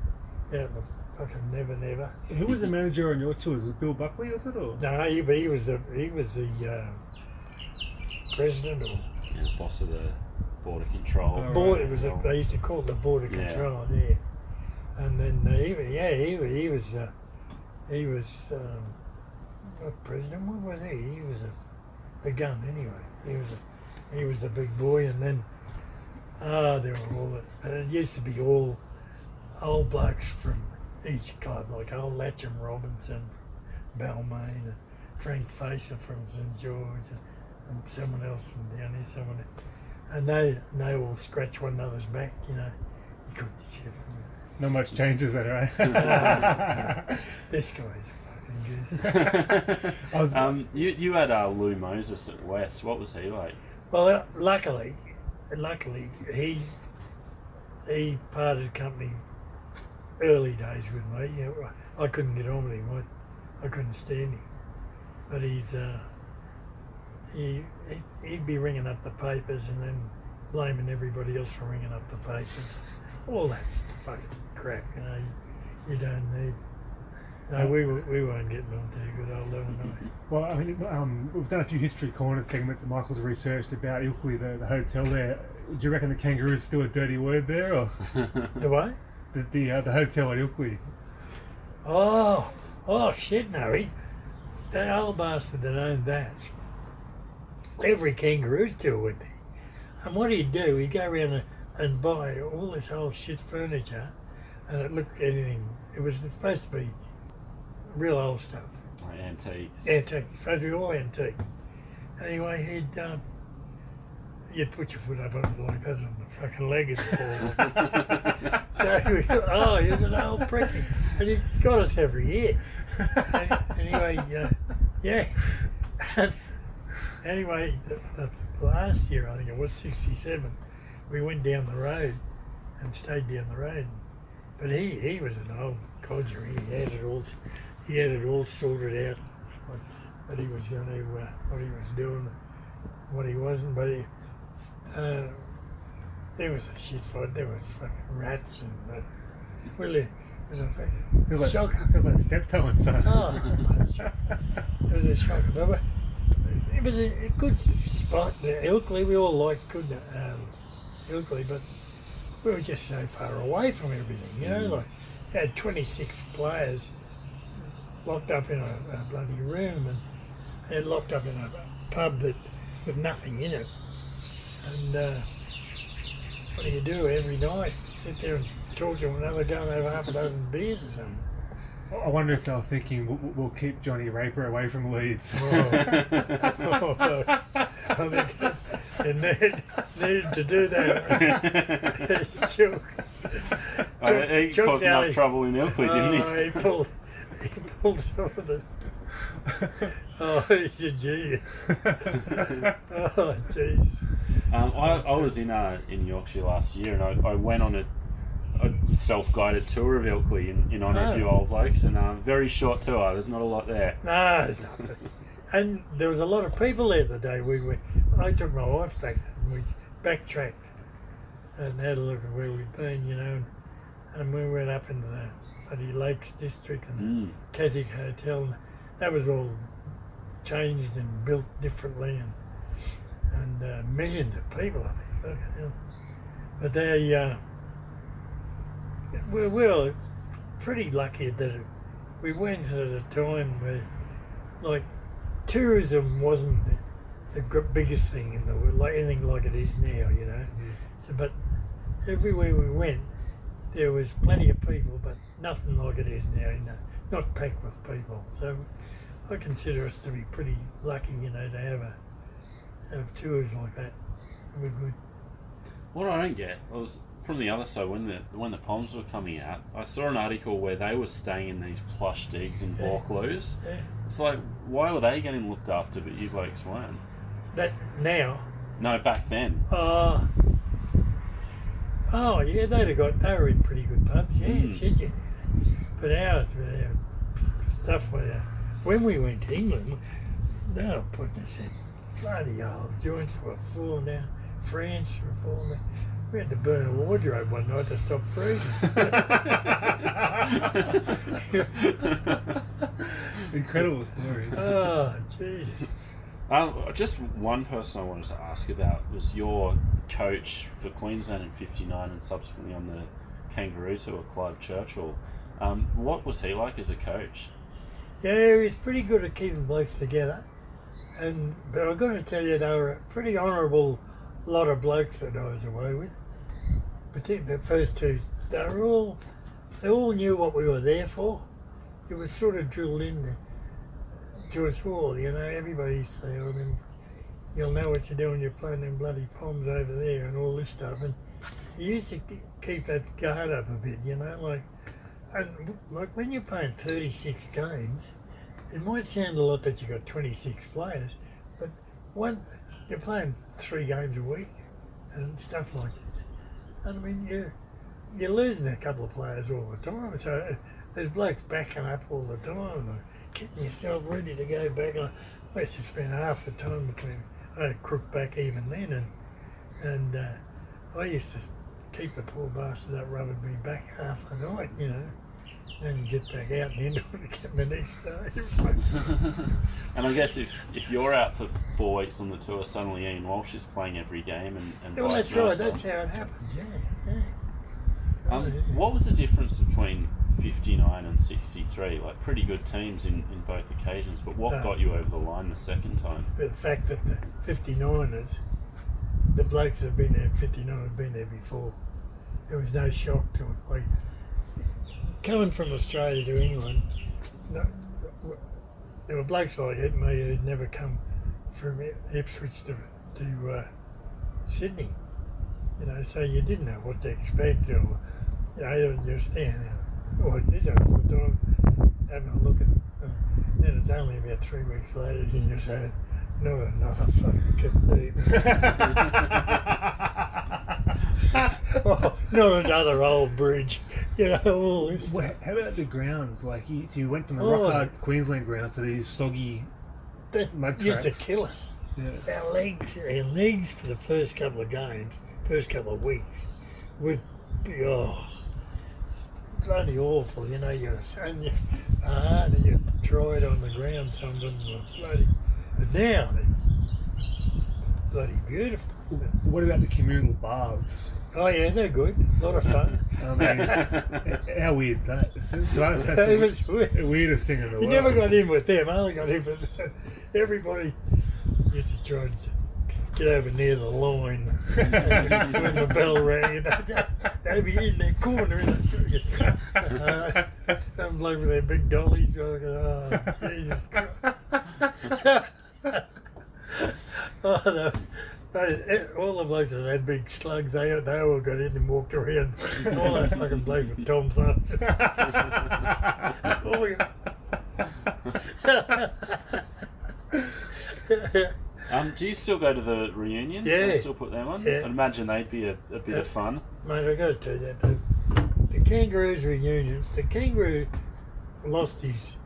out in the fucking never. Who was the manager on your tours? Was it Bill Buckley, was it? Or? No, he was the president or boss of the border control. board. It was they used to call it the border control. Yeah, and then he was not president. What was he? He was the gun anyway. He was the big boy, and then there were all and it used to be all old blokes from each club, like old Latcham Robinson from Balmain and Frank Facer from St George and someone else from down here, and they all scratch one another's back, you know. You couldn't shift them. Not much changes there, right? No. This guy's a fucking goose. You had Lou Moses at West. What was he like? Well, luckily, he parted company early days with me. You know, I couldn't get on with him. I couldn't stand him. But he'd be ringing up the papers and then blaming everybody else for ringing up the papers. All that's fucking crap, you know. You don't need. No, we weren't getting on too good, old Illinois. Well, I mean, we've done a few history corner segments that Michael's researched about Ilkley, the hotel there. Do you reckon the Kangaroo is still a dirty word there, or The what? the hotel at Ilkley? Oh shit! No, that old bastard that owned that. Every Kangaroo still with me. And what he'd do, he'd go around and buy all this old shit furniture, and it looked anything. It was supposed to be real old stuff. Like antiques. Antique, supposed to be all antique. Anyway, you'd put your foot up on it like that on the fucking leg of the ball. So he was an old prickie, and he got us every year. Anyway, yeah. Anyway, the last year, I think it was 67, we went down the road and stayed down the road. But he was an old codger. He had it all sorted out, what he was going to, what he was doing, what he wasn't. But there was a shit fight. There was fucking rats and really, it was a fucking shocker. Sounds like Steptoe and Son. Oh, it was a shocker. But it was a good spot. Ilkley, we all liked good Ilkley, but we were just so far away from everything, you know. Like, you had 26 players locked up in a bloody room, and they're locked up in a pub with nothing in it. And what do every night? Sit there and talk to another, go and have half a dozen beers or something. I wonder if they were thinking, we'll keep Johnny Raper away from Leeds. I think it needed to do that. He caused enough trouble in Ilkley, didn't he? He pulled some of the... Oh, he's a genius. Oh, jeez. I was in Yorkshire last year, and I went on a self-guided tour of Ilkley in honour of a few old blokes, and very short tour. There's not a lot there. No, there's nothing. And there was a lot of people there the day we went. I took my wife back and we backtracked and had a look at where we'd been, you know, and we went up into the bloody Lakes District and the Keswick Hotel. And that was all changed and built differently, and millions of people, I think. Fucking hell. But they, we were pretty lucky that we went at a time where, like, tourism wasn't the biggest thing in the world, like anything like it is now, you know. So, but everywhere we went, there was plenty of people, but nothing like it is now, you know, not packed with people. So I consider us to be pretty lucky, you know, to have tours like that. We're good. What I don't get was from the other side, when the Poms were coming out, I saw an article where they were staying in these plush digs in Vaucluse. Yeah. It's like, why were they getting looked after, but you blokes weren't? That now? No, back then. Oh yeah, they were in pretty good pubs, shit, yeah. But our stuff, when we went to England, they were putting us in bloody old joints were falling down. France were falling down. We had to burn a wardrobe one night to stop freezing. Incredible stories. Oh, Jesus. Just one person I wanted to ask about was your coach for Queensland in '59 and subsequently on the Kangaroo tour, Clive Churchill. What was he like as a coach? Yeah, he was pretty good at keeping blokes together. But I've got to tell you, they were a pretty honourable lot of blokes that I was away with. Particularly the first two, they all knew what we were there for. It was sort of drilled in to us all, you know. Everybody used to say, "Oh, then you'll know what you're doing. You're playing them bloody Poms over there and all this stuff." And he used to keep that guard up a bit, you know, like when you're playing 36 games, it might sound a lot that you got 26 players, but you're playing 3 games a week and stuff like that. And I mean, you're losing a couple of players all the time, so there's blokes backing up all the time, like getting yourself ready to go back. I used to spend half the time between. I had a crook back even then, and I used to keep the poor bastard up rubbing me back half the night, you know. Then you get back out and into it again the next day. And I guess if you're out for 4 weeks on the tour, suddenly Ian Walsh is playing every game and well, vice that's right. versa. That's how it happens. Yeah. What was the difference between '59 and '63? Like pretty good teams in both occasions, but what got you over the line the second time? The fact that the 59ers, the blokes that had been there in '59 had been there before. There was no shock to it. Like coming from Australia to England, there were blokes like it, me, who'd never come from Ipswich to Sydney. You know, so you didn't know what to expect, or you know, you're standing there, oh, this over the time, having a look at. Then it's only about 3 weeks later, and you say, not another fucking Kangaroo. Oh, not another old bridge. You know, all this stuff. How about the grounds? Like you went from the rock hard Queensland grounds to these soggy mud used tracks. to kill us. Yeah. Our legs for the first couple of games, first couple of weeks, would be bloody awful. You know, you tried on the ground. Some of them were bloody, but now they're bloody beautiful. What about the communal baths? Oh yeah, they're good. A lot of fun. I mean, how weird is that? To us, that's It was weird. the weirdest thing in the You world. never got in with them. I only got in with everybody. Used to try and get over near the line when the bell rang. They'd be in their corner. Some bloke with their big dollies. Oh, Jesus Christ. Oh, no. All the blokes that had big slugs, they all got in and walked around. All those fucking blokes with Tom Thumbs. Do you still go to the reunions? Yeah. They still put them on? Yeah. I'd imagine they'd be a bit of fun. Mate, I got to tell you that the Kangaroos reunions. The Kangaroo lost his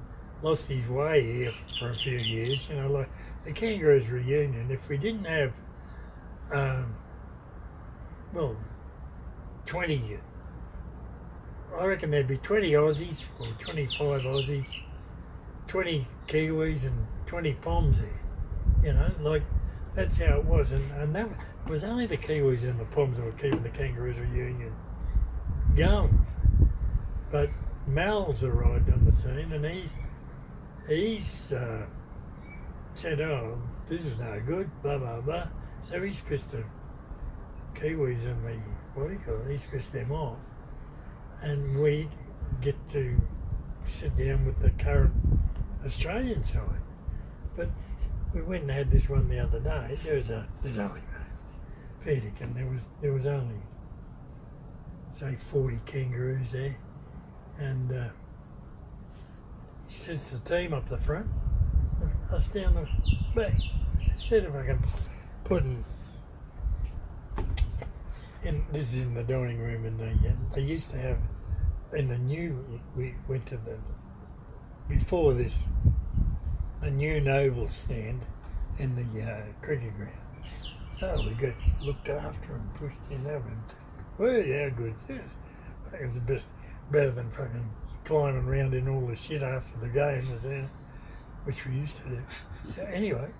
way here for a few years. You know, like the Kangaroos reunion. If we didn't have, 20. I reckon there'd be 20 Aussies or 25 Aussies, 20 Kiwis and 20 Poms there. You know, like that's how it was, and that was only the Kiwis and the Poms that were keeping the Kangaroos reunion going. But Mal's arrived on the scene, and he's said, "Oh, this is no good," blah blah blah. So he's pissed the Kiwis and he's pissed them off, and we get to sit down with the current Australian side, but. We went and had this one the other day. There's only Vedic, and there was only say 40 Kangaroos there, and he sets the team up the front, and us down the back. Instead of putting in, this is in the dining room, and they used to have in the new. We went to before this. A new Noble stand in the cricket ground. So we got looked after and pushed in there. And, well, yeah, good. Yes. I think it's the best, better than fucking climbing around in all the shit after the game, which we used to do. So anyway,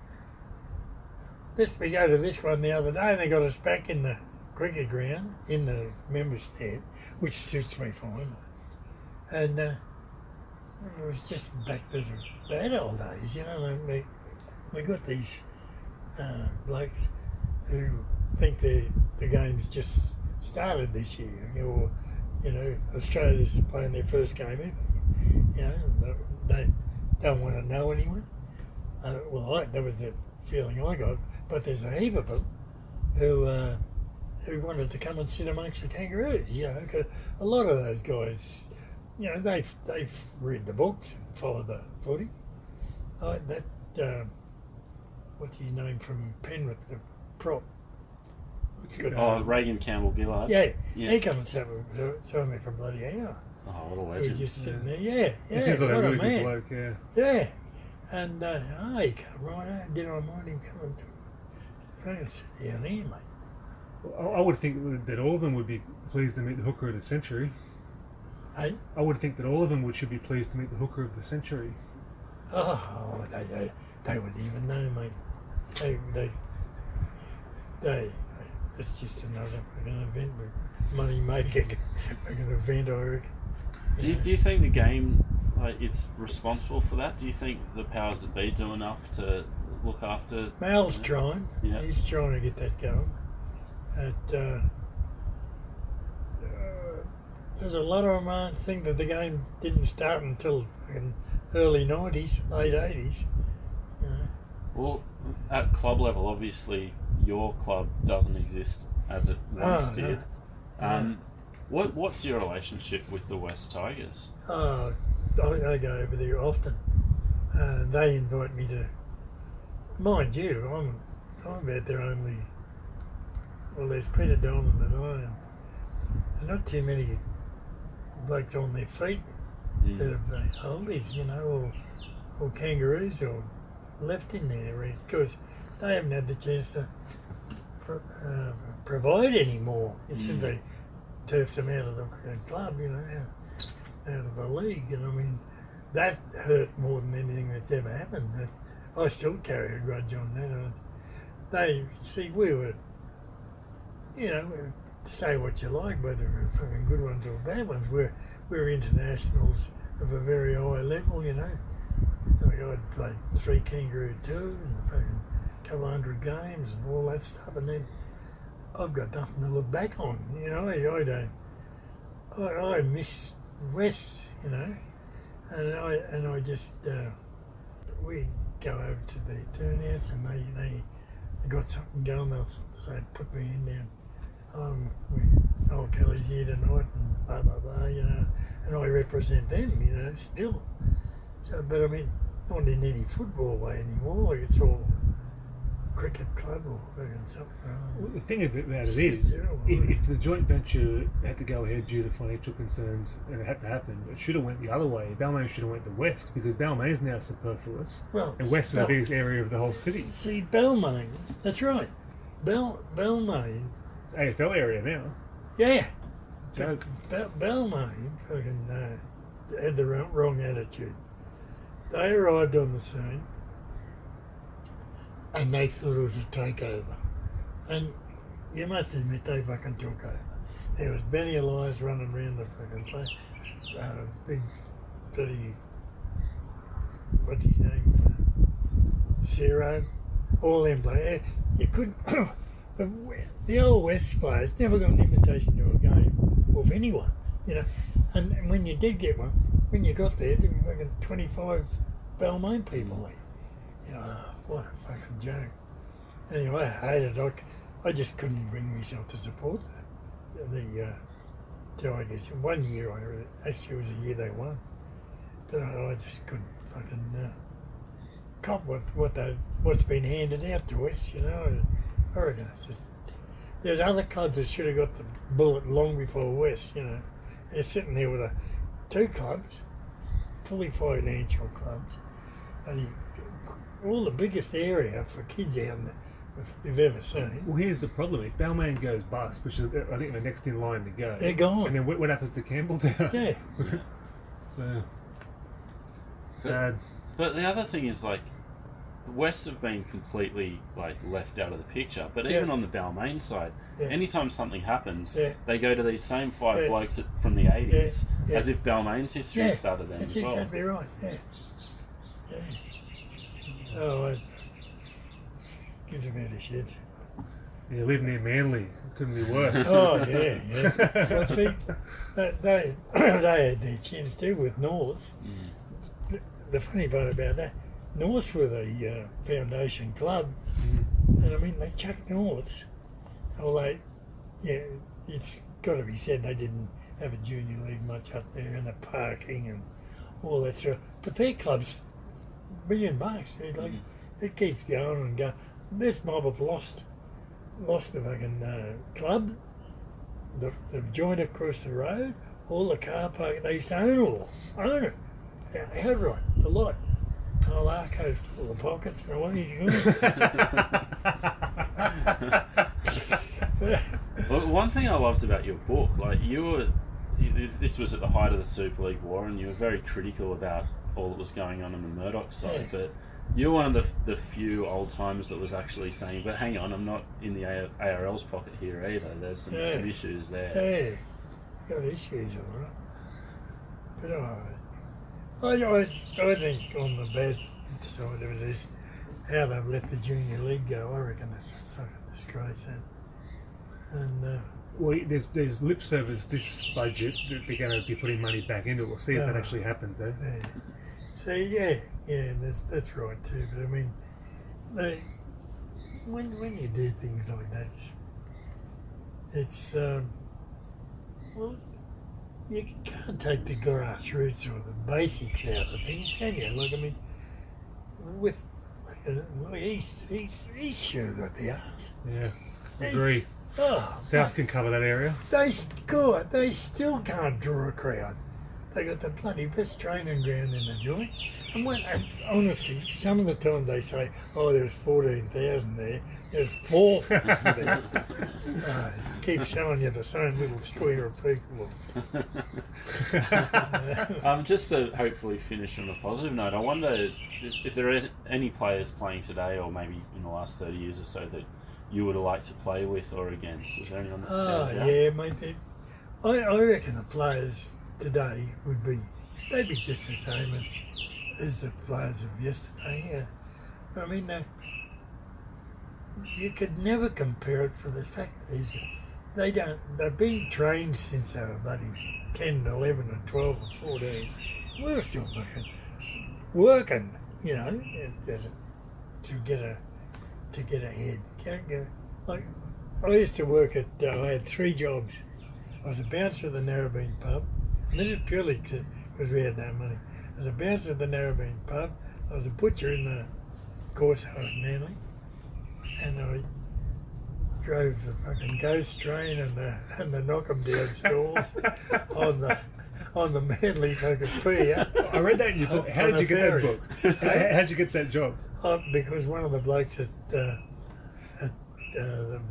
we go to this one the other day, and they got us back in the cricket ground, in the members' stand, which suits me fine. And it was just back to the bad old days, you know. We got these blokes who think the game's just started this year, or, you know, Australia's playing their first game ever. You know, they don't want to know anyone. That was the feeling I got. But there's a heap of them who wanted to come and sit amongst the Kangaroos. You know, 'cause a lot of those guys, you know, they've read the books and followed the footy. What's his name from Penrith, the prop? Reagan Campbell Gillard. Yeah, he come and sat me for bloody hour. Oh, what a He legend. was just sitting there, yeah. He seems like a what really man. good bloke, yeah. Yeah, and he come right out. Did I mind him coming to fucking sit down here, mate? Well, I would think that all of them would be pleased to meet the hooker of the century. Hey? I would think that all of them should be pleased to meet the hooker of the century. Oh, they wouldn't even know, mate. They it's just another fucking event, money making fucking event, I reckon. Do you think the game is responsible for that? Do you think the powers that be do enough to look after? Mal's trying. Yeah. He's trying to get that going. There's a lot of them think that the game didn't start until fucking early 90s, late 80s. You know. Well, at club level, obviously, your club doesn't exist as it once did. No. What's your relationship with the West Tigers? I go over there often. They invite me to. Mind you, I'm about there only. Well, there's Peter Dolman and I, and not too many blokes on their feet that have been oldies, you know, or kangaroos or left in there, because they haven't had the chance to provide any more since they turfed them out of the club, you know, out of the league. And I mean, that hurt more than anything that's ever happened. I still carry a grudge on that. We were, you know, say what you like, whether we're fucking good ones or bad ones. We're internationals of a very high level, you know. I'd played 3 Kangaroo tours and fucking couple of 100 games and all that stuff, and then I've got nothing to look back on, you know. I miss West, you know, and I just we go over to the turnouts and they got something going. They'll say, put me in there. Noel Kelly's here tonight and blah blah blah, you know, and I represent them, you know, still. So, but I mean, not in any football way anymore. Like it's all cricket club or something. Well, the thing about it is, if the joint venture had to go ahead due to financial concerns and it had to happen, it should have went the other way. Balmain should have went to West, because Balmain is now superfluous, and West is the biggest area of the whole city. See, Balmain, that's right. Balmain. It's AFL area now. Yeah. Joke. Balmain fucking had the wrong attitude. They arrived on the scene and they thought it was a takeover. And you must admit they fucking took over. There was Benny Elias running around the fucking place. Big bloody, what's his name? Zero. All them players. You couldn't, the old West players never got an invitation to a game of anyone, you know. And when you did get one, when you got there were fucking 25 Balmain people there. You know, what a fucking joke. Anyway, I hated it. I just couldn't bring myself to support the Tigers. One year, actually it was the year they won. But I just couldn't fucking cop what's been handed out to us, you know. I reckon it's just, there's other clubs that should have got the bullet long before West, you know. They're sitting there with 2 clubs, fully financial clubs, and all the biggest area for kids out we've ever seen. Well, here's the problem. If Balmain goes bust, which is, I think, the next in line to go, They're gone. And then what happens to Campbelltown? Yeah. So, sad. But the other thing is, like, West have been completely, like, left out of the picture. But even on the Balmain side, anytime something happens, they go to these same five blokes from the 80s, as if Balmain's history started then That's as well. That's exactly right, Oh, gives a bit of shit. You live near Manly. It couldn't be worse. Oh, yeah. Well, see, they had their chance too with North. The funny part about that, North were the foundation club, and I mean, they chucked North. Although, it's got to be said they didn't have a junior league much up there, and the parking and all that stuff. But their club's $1 million. Like, it keeps going and going. This mob have lost the fucking club, the joint across the road, all the car park. They used to own it, outright, the lot. Oh, Arco's full of pockets, and away you go. Well, one thing I loved about your book, like this was at the height of the Super League war, and you were very critical about all that was going on the Murdoch side, but you're one of the few old timers that was actually saying, but hang on, I'm not in the ARL's pocket here either. There's some issues there. Yeah, got issues, all right. But all right. I think on the bad side of it is how they've let the junior league go. I reckon that's a fucking disgrace. And well, there's lip service this budget that they're going to be putting money back into it. We'll see if that actually happens, eh? Yeah. See, that's right too. But I mean, when you do things like that, it's well, you can't take the grassroots or the basics out of things, can you? Like, I mean, with he's sure got the arse. Yeah, agree. South can cover that area. They still can't draw a crowd. They got the bloody best training ground in the joint. And honestly, some of the time they say, "Oh, there's 14,000 there." There's 4,000 there. Keep showing you the same little square of people. Just to hopefully finish on a positive note, I wonder if there is any players playing today, or maybe in the last 30 years or so, that you would have liked to play with or against. Is there anyone that stands out? Yeah, mate. I reckon the players today they'd be just the same as the players of yesterday. I mean, you could never compare it for the fact is they've been trained since they were bloody 10, 11 and 12 or 14. We're still fucking working, you know, to get ahead. Like, I used to work I had 3 jobs. I was a bouncer at the Narrabeen pub. And this is purely because we had no money. I was a bouncer at the Narrabeen pub. I was a butcher in the Corso at Manly. And I drove the fucking ghost train and the knock 'em down stalls on the Manly fucking pier. I read that in your book. How did you get that book? How did you get that job? Because one of the blokes at the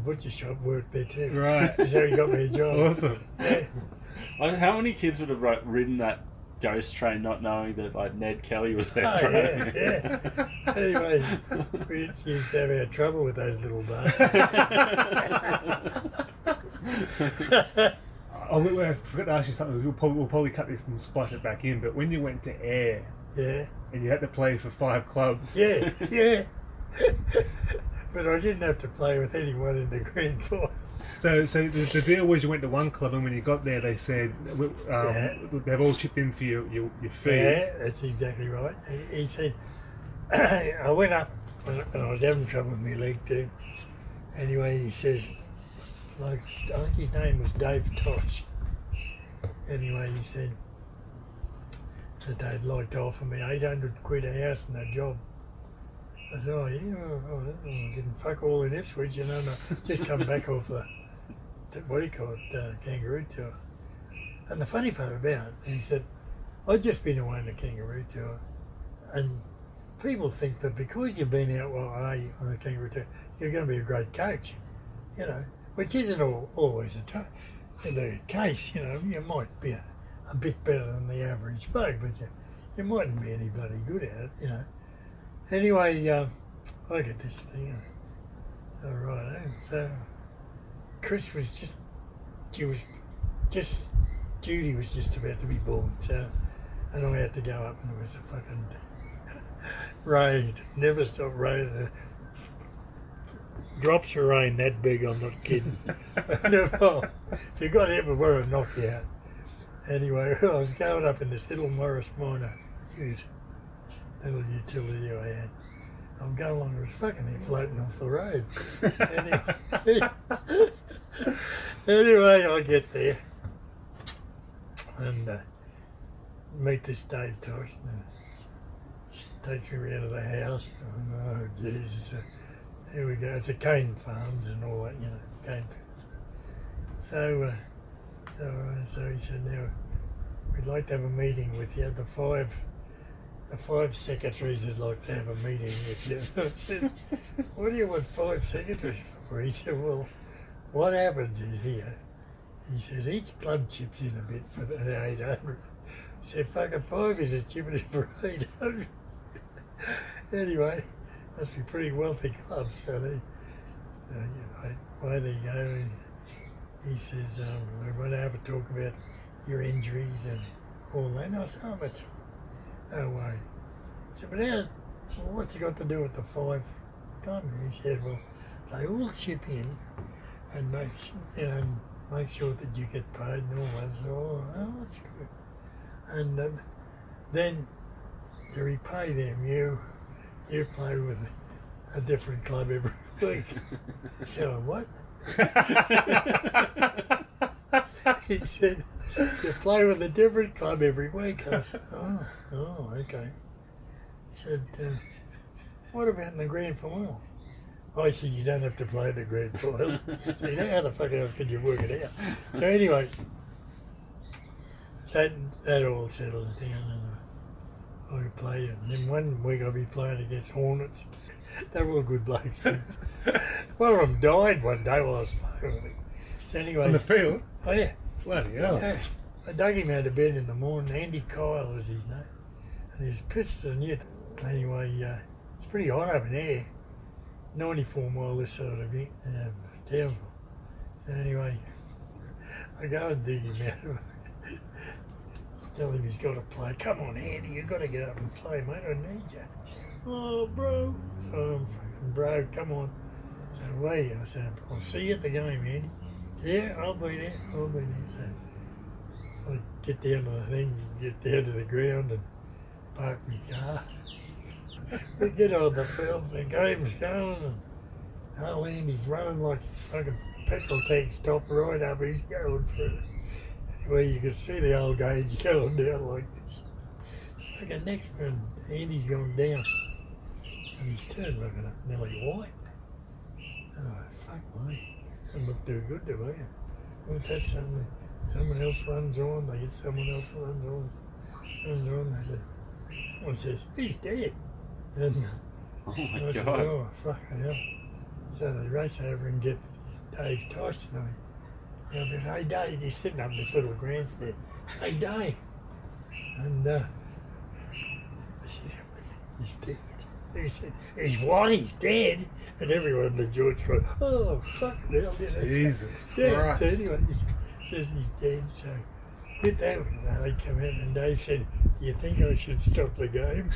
butcher shop worked there too. Right. So he got me a job. Awesome. Yeah. Like, how many kids would have ridden that ghost train not knowing that, like, Ned Kelly was there? Yeah. Anyway, we used to have our trouble with those little bars. I forgot to ask you something. We'll probably cut this and splice it back in. But when you went to Ayr, and you had to play for 5 clubs, yeah. But I didn't have to play with anyone in the Green Four. So the deal was you went to one club, and when you got there, they said they've all chipped in for your fee. Yeah, that's exactly right. He said, I went up, and I was having trouble with my leg too. Anyway, he says, like, I think his name was Dave Tosh. Anyway, he said that they'd like to offer me 800 quid a house and a job. I said, I'm getting fuck all in Ipswich, you know, and I just come back off the what do you call it, Kangaroo tour. And the funny part about it is that I'd just been away on the Kangaroo tour, and people think that because you've been out on the Kangaroo team, you're going to be a great coach, you know, which isn't always the case. You know, you might be a bit better than the average bloke, but you mightn't be any bloody good at it, you know. Anyway, I get this thing. All right, so Chris was Judy was just about to be born, so, and I had to go up, and it was a fucking rain, never stopped raining. Drops of rain that big, I'm not kidding. If you got everywhere, it'd knock you out. Anyway, I was going up in this little Morris Minor ute, little utility I had. I'm going along, it was fucking there floating off the road. Anyway, I get there and meet this Dave Tyson. She takes me around to the house. And, oh, Jesus. Here we go. It's a cane farms and all that, you know, cane farms. So he said, now, we'd like to have a meeting with you. The five secretaries would like to have a meeting with you. I said, what do you want 5 secretaries for? He said, well, what happens is here, he says, each club chips in a bit for the 800. I said, fucking 5 is just chipping in for 800. Anyway, must be pretty wealthy clubs, so they, you know, away they go. He says, we want to have a talk about your injuries and all that. And I said, oh, but no way. I said, but what's it got to do with the 5 clubs? He said, well, they all chip in and make sure that you get paid and all that. So, oh, that's good. And then to repay them, you play with a different club every week. So what? He said, you play with a different club every week. I said, oh, okay. He said, what about in the grand final? I said, you don't have to play the grand final. So you know, how the fuck else could you work it out? So anyway, that all settles down and I play. And then one week I'll be playing against Hornets. They're all good blokes too. One of them died one day while I was playing with him. So anyway. On the field? Oh yeah. Bloody hell. Yeah. I dug him out of bed in the morning. Andy Kyle was his name. And he's pissed as a newt. Anyway, it's pretty hot up in there. 94 mile this side of it, Townsville. So anyway, I go and dig him out. Tell him he's got to play. Come on, Andy, you've got to get up and play, mate. I need you. Oh, bro. So I'm fucking, bro, come on. So wait, I said, I'll see you at the game, Andy. So, yeah, I'll be there. So I get down to the thing, get down to the ground and park my car. We get on the field, the game's going, and old Andy's running like his fucking petrol tank's top right up. He's going for it. Anyway, you can see the old gauge going down like this. Like the next one, Andy's going down. And he's turned looking at nearly white. And I went, fuck me, it doesn't look too good to me. Well, that's something, someone else runs on, they get someone else runs on, they say, someone says, he's dead. And oh my I God. said, oh, fuck hell. So they race over and get Dave Tyson. I said, hey Dave, he's sitting up in this little grandstand. Hey Dave. And I said, he's dead. He said, he's what? He's dead? And everyone in the joint's going, oh, fucking hell. Jesus yeah, Christ. so anyway, he says he's dead. So with that, they come out and Dave said, do you think I should stop the game?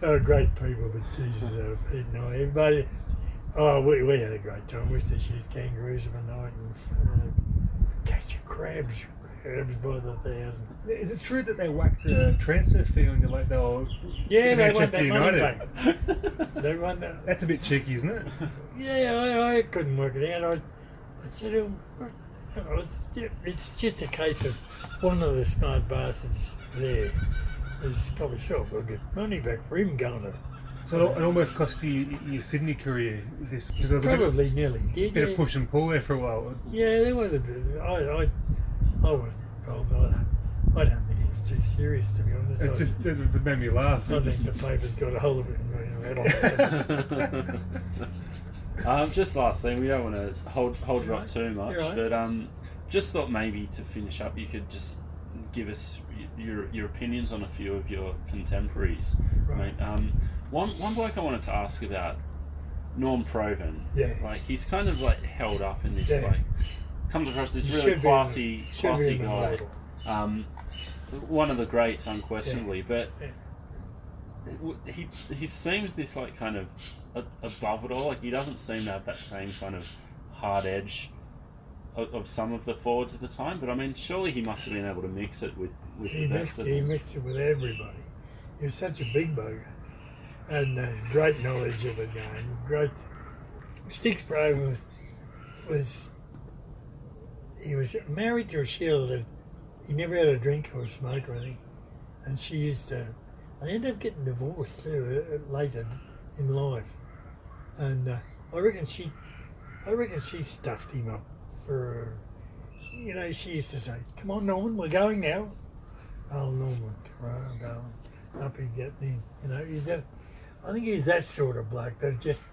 Oh, great people, but Jesus, no, everybody. Oh, we had a great time. We used to shoot kangaroos of a night and catching crabs by the thousand. Is it true that they whacked a transfer fee on you like they were Manchester Manchester United? They won that. That's a bit cheeky, isn't it? Yeah, I couldn't work it out. I said, it's just a case of one of the smart bastards there is probably sure we'll get money back for him going to. So it almost cost you your Sydney career. This because there was probably nearly did. Bit of push and pull there for a while. Yeah, there was a bit. I wasn't involved either. I don't think it was too serious, to be honest. It made me laugh. I think the paper's got a hold of it and read on it. Just last thing, we don't want to hold you up too much, You're right. but just thought maybe to finish up, you could just give us your opinions on a few of your contemporaries. Right. One bloke I wanted to ask about, Norm Provan. Yeah. Like, he's kind of like held up in this, Yeah. like, comes across this He really should classy be in the guy. model. One of the greats, unquestionably, but Yeah. he seems this like kind of above it all. Like, he doesn't seem to have that same kind of hard edge of some of the forwards at the time. But I mean, surely he must have been able to mix it with He the best of he them. mixed it with everybody. He was such a big bugger. And great knowledge of the game. Great. Sticks Provan he was married to a Sheila that he never had a drink or a smoke or anything. And she used to, they ended up getting divorced too later in life. And I reckon she stuffed him up for, she used to say, "Come on, Norman, we're going now." "Oh, Norman, come on, darling." Up he'd get in. I think he's that sort of bloke that just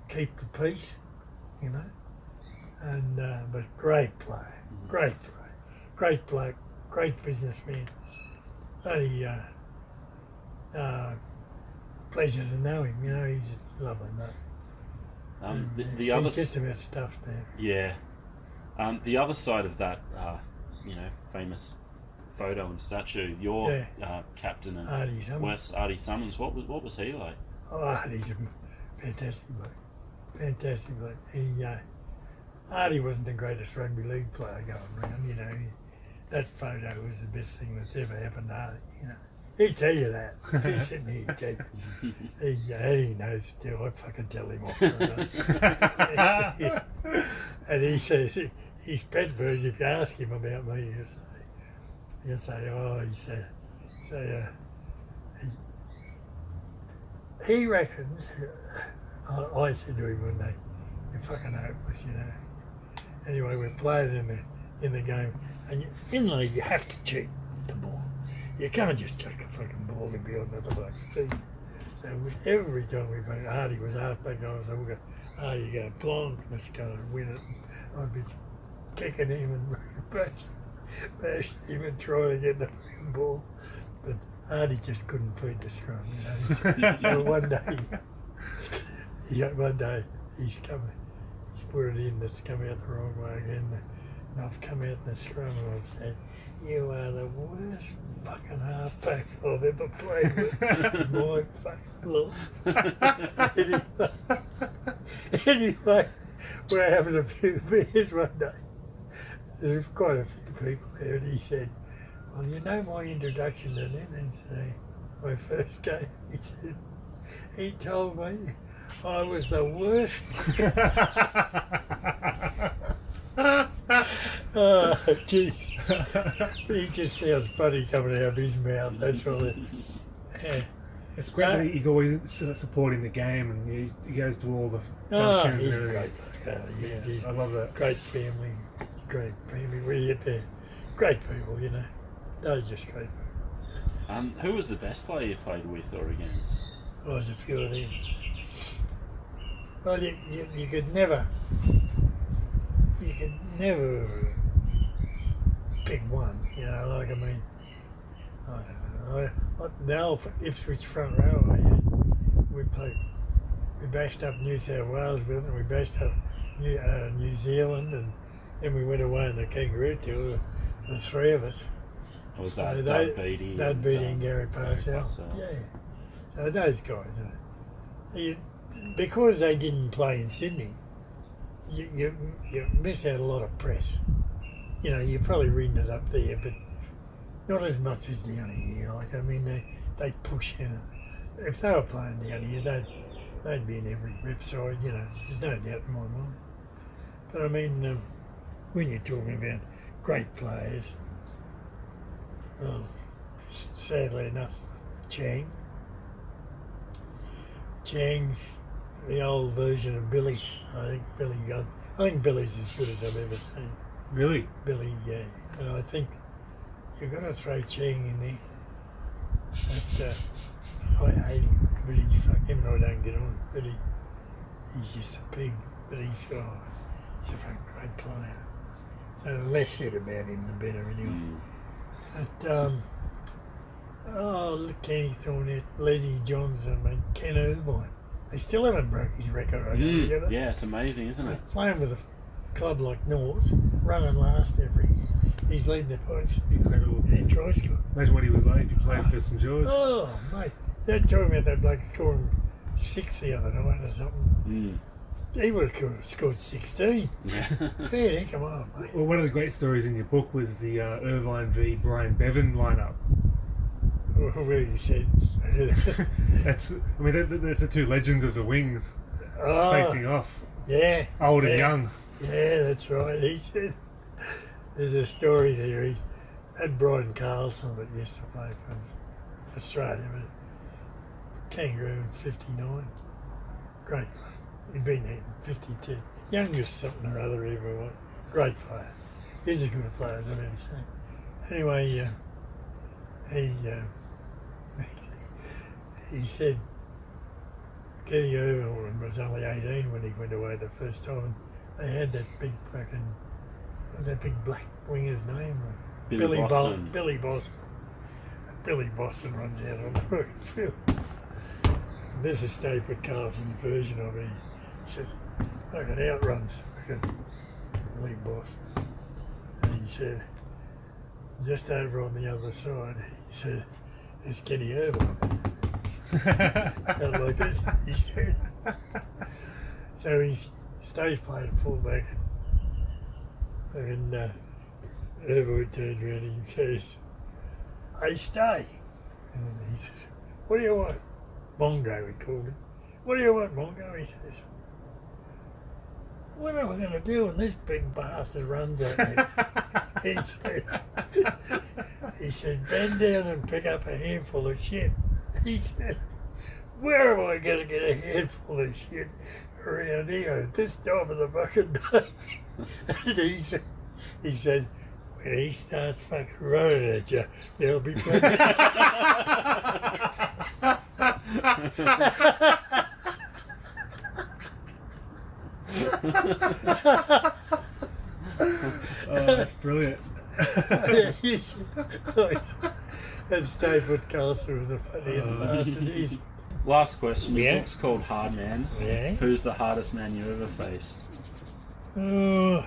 keep the peace, And but great player, great bloke, great businessman. Bloody pleasure to know him. He's a lovely mate. The other he's just about stuffed there. Yeah. The other side of that, famous photo and statue, your captain at Artie Summons. West, Artie Summons. What was he like? Oh, Artie's a fantastic bloke. Fantastic bloke. Artie wasn't the greatest rugby league player going around, that photo was the best thing that's ever happened to Artie, He'd tell you that. He's sitting here, he'd tell you. He knows it too. I fucking tell him off. And he says, his pet birds, if you ask him about me, he'll say, he reckons, I said to him one day, "You're fucking hopeless, Anyway, we're playing in the game, and in league you have to cheat the ball. You can't just chuck the fucking ball in beyond the other bloke's feet." So every time we played, Hardy was half back, I was like, "You go blind, let's go and win it." I'd be kicking him and bashed him and trying to get the fucking ball. But Hardy just couldn't feed the scrum, So one day he's put it in that's come out the wrong way again. And I've come out in the scrum and I've said, "You are the worst fucking halfback I've ever played with in my fucking life." Anyway, we're having a few beers one day. There's quite a few people there, and he said, "Well, my introduction to Nennens, my first game," he said, "he told me I was the worst." Oh, jeez. He just sounds funny coming out of his mouth, that's all. It's great that he's always supporting the game, and he goes to all the functions. He's and a great everything. bloke. He's I love that. Great family. We get there. Great people, They're just great people. Who was the best player you played with or against? Well, there's a few of them. Well, you could never pick one, I don't know. The old Ipswich front row, we bashed up New South Wales with it, we bashed up New Zealand, and then we went away on the Kangaroo tour, the three of us. Was that Doug Beattie? Doug Beattie and Gary Parcell. Parcell. Yeah. So those guys, because they didn't play in Sydney, you miss out a lot of press. You're probably reading it up there, but not as much as down here. They push in. If they were playing down here, they'd be in every website. There's no doubt in my mind. But when you're talking about great players, sadly enough, Chang's the old version of Billy. I think Billy's as good as I've ever seen. Really? Billy, yeah. And I think you've got to throw Chang in there. But, I hate him, but him and I don't get on. But he's just a pig. But he's a fucking great player. So the less said about him, the better anyway. But Kenny Thornett, Leslie Johnson, and Ken Irvine. They still haven't broke his record. I don't know. Yeah, it's amazing, isn't it? Playing with a club like North, running last every year. He's leading the points. Incredible. And try score. Imagine what he was like if he played for St George. Oh, mate. They're talking about that bloke scoring 6 the other night or something. He would have scored 16. Fair dinkum on, mate. Well, one of the great stories in your book was the Irvine v Brian Bevan lineup. Where you said... That's the two legends of the wings facing off. Yeah. Old and young. Yeah, that's right. He said... There's a story there. He had Brian Carlson that used to play for Australia, but Kangaroo in 59. Great. He'd been there in 52. Youngest something or other ever was. Great player. He's as good a player as I've ever seen. Anyway, he said Kenny Irvine was only 18 when he went away the first time. And they had that big fucking, what was that big black winger's name? Billy Boston. Billy Boston. Billy Boston runs out on the fucking field. And this is Stafford Carlson's version of it. He says, fucking outruns fucking Billy Boston. And he said, just over on the other side, he said, there's Kenny Irvine. Out like this, he said. So he's stage playing fullback, and Irvine turns around and says, "Hey, stay." And he says, "What do you want?" Mongo, he called him. "What do you want, Mongo?" He says, "What am I going to do when this big bastard runs at me?" He said, "Bend down and pick up a handful of shit." He said, "Where am I going to get a handful of shit around here at this time of the fucking day?" And he said, "When he starts fucking running at you, there'll be plenty." Oh, that's brilliant. And Stafford Carlson was the funniest bastard. Last question. Your book's called Hard Man. Yeah. Who's the hardest man you ever faced? Oh,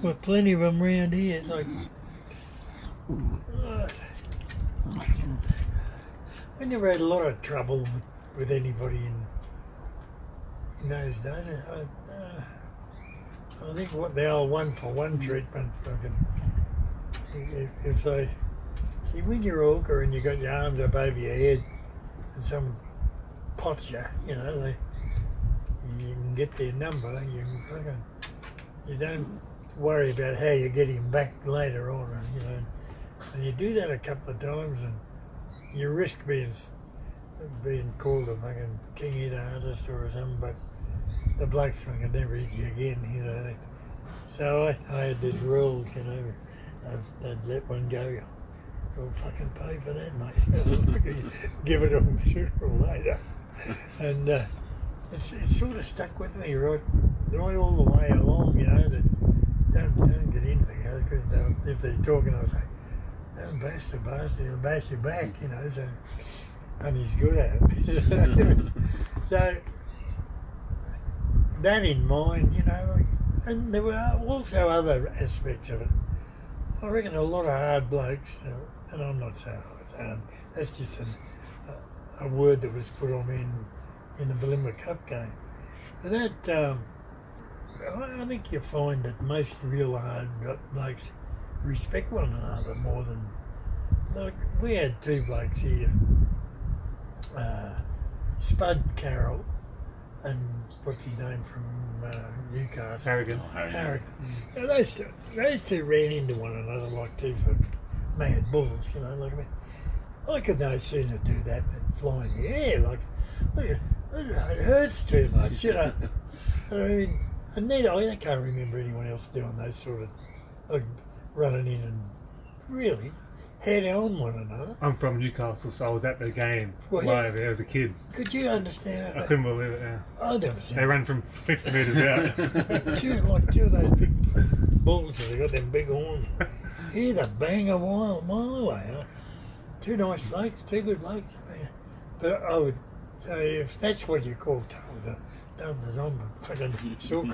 well, plenty of them around here. Like, I never had a lot of trouble with anybody in those days. I think what the old 1-for-1 treatment, if they see when you're a hooker and you got your arms up over your head and some pots you, you can get their number. You don't worry about how you get him back later on, and you do that a couple of times, and you risk being called a fucking king-eater artist or something, but the bloke's fucking never hit you again, So I had this rule, I'd let one go. I'll fucking pay for that, mate. Give it to them sooner or later. And it's sort of stuck with me right all the way along, that don't get into the because if they're talking, I'll say, "Don't bash the bastard, he'll bash you back," so, and he's good at it. So, that in mind, and there were also other aspects of it. I reckon a lot of hard blokes, and I'm not saying hard, that's just a word that was put on me in the Bulimba Cup game. But that, I think you find that most real hard blokes respect one another more than, like, we had two blokes here, Spud Carroll and what's his name from Newcastle? Harrigan. Harrigan. Now, those two ran into one another like two mad bulls, I could no sooner do that than fly in the air, it hurts too much, And then I can't remember anyone else doing those sort of, like running in and really head on one another. I'm from Newcastle, so I was at the game Well, live there as a kid. Could you understand I that? couldn't believe it. Yeah. I've never seen They ran from 50 metres out. two of those big bulls that have got them big horns. Hear the bang a mile away. Huh? Two nice blokes, two good blokes. But I would say if that's what you call the zombie, fucking sook.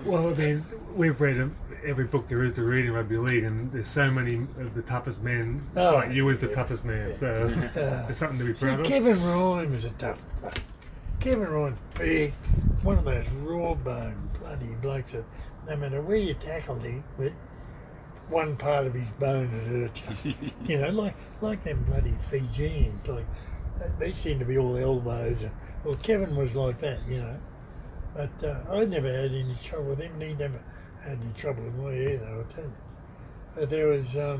Well, then we've read every book there is to read in rugby league, and there's so many of the toughest men. It's like you was the toughest man, so there's something to be proud of. Kevin Ryan was a tough bloke. Kevin Ryan's big, one of those raw bone bloody blokes that no matter where you tackled him with, one part of his bone would hurt you. You know, like them bloody Fijians, like they seem to be all elbows. Well, Kevin was like that, you know. But I never had any trouble with him, and he never had any trouble with me either, I'll tell you. But there was, there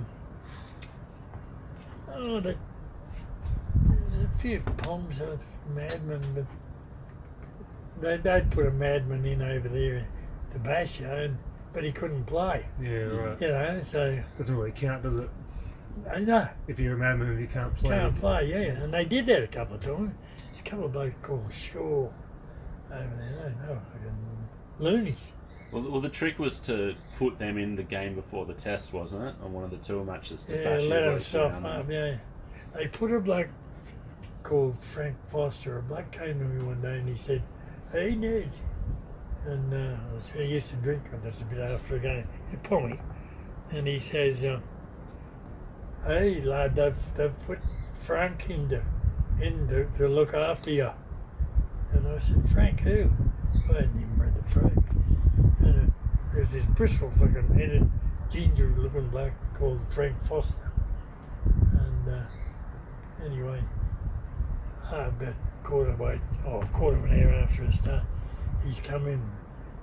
was a few Poms, madmen, but they'd put a madman in over there to bash you, but he couldn't play. Yeah, right. You know, so... Doesn't really count, does it? I know. If you're a madman and you can't play. Can't play, yeah. And they did that a couple of times. There's a couple of blokes called Shaw over there. They were fucking loonies. Well, the trick was to put them in the game before the test, wasn't it? On one of the tour matches to bash let them blokes soften around up, yeah. They put a bloke called Frank Foster. A bloke came to me one day and he said, "Hey, Ned." And he used to drink with us a bit after a game in Pommy. And he says, "Hey, lad, they've put Frank in to look after you." And I said, "Frank who?" I hadn't even read the program. And there's this bristle fucking headed, ginger looking bloke called Frank Foster. And anyway, about quarter of an hour after the start, he's come in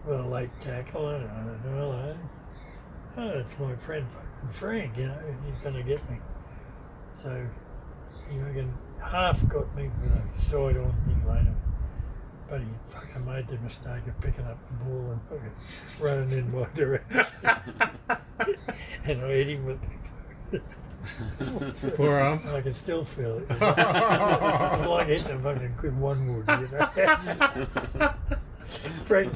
with a late tackle. And I said, "Hello. Oh, it's my friend fucking Frank, you know, he's going to get me." So he fucking half got me with a side-on thing later. But he fucking made the mistake of picking up the ball and fucking running in my direction. And I hit him with the Forearm. I can still feel it. It was like hitting a fucking good one wood, you know. Frank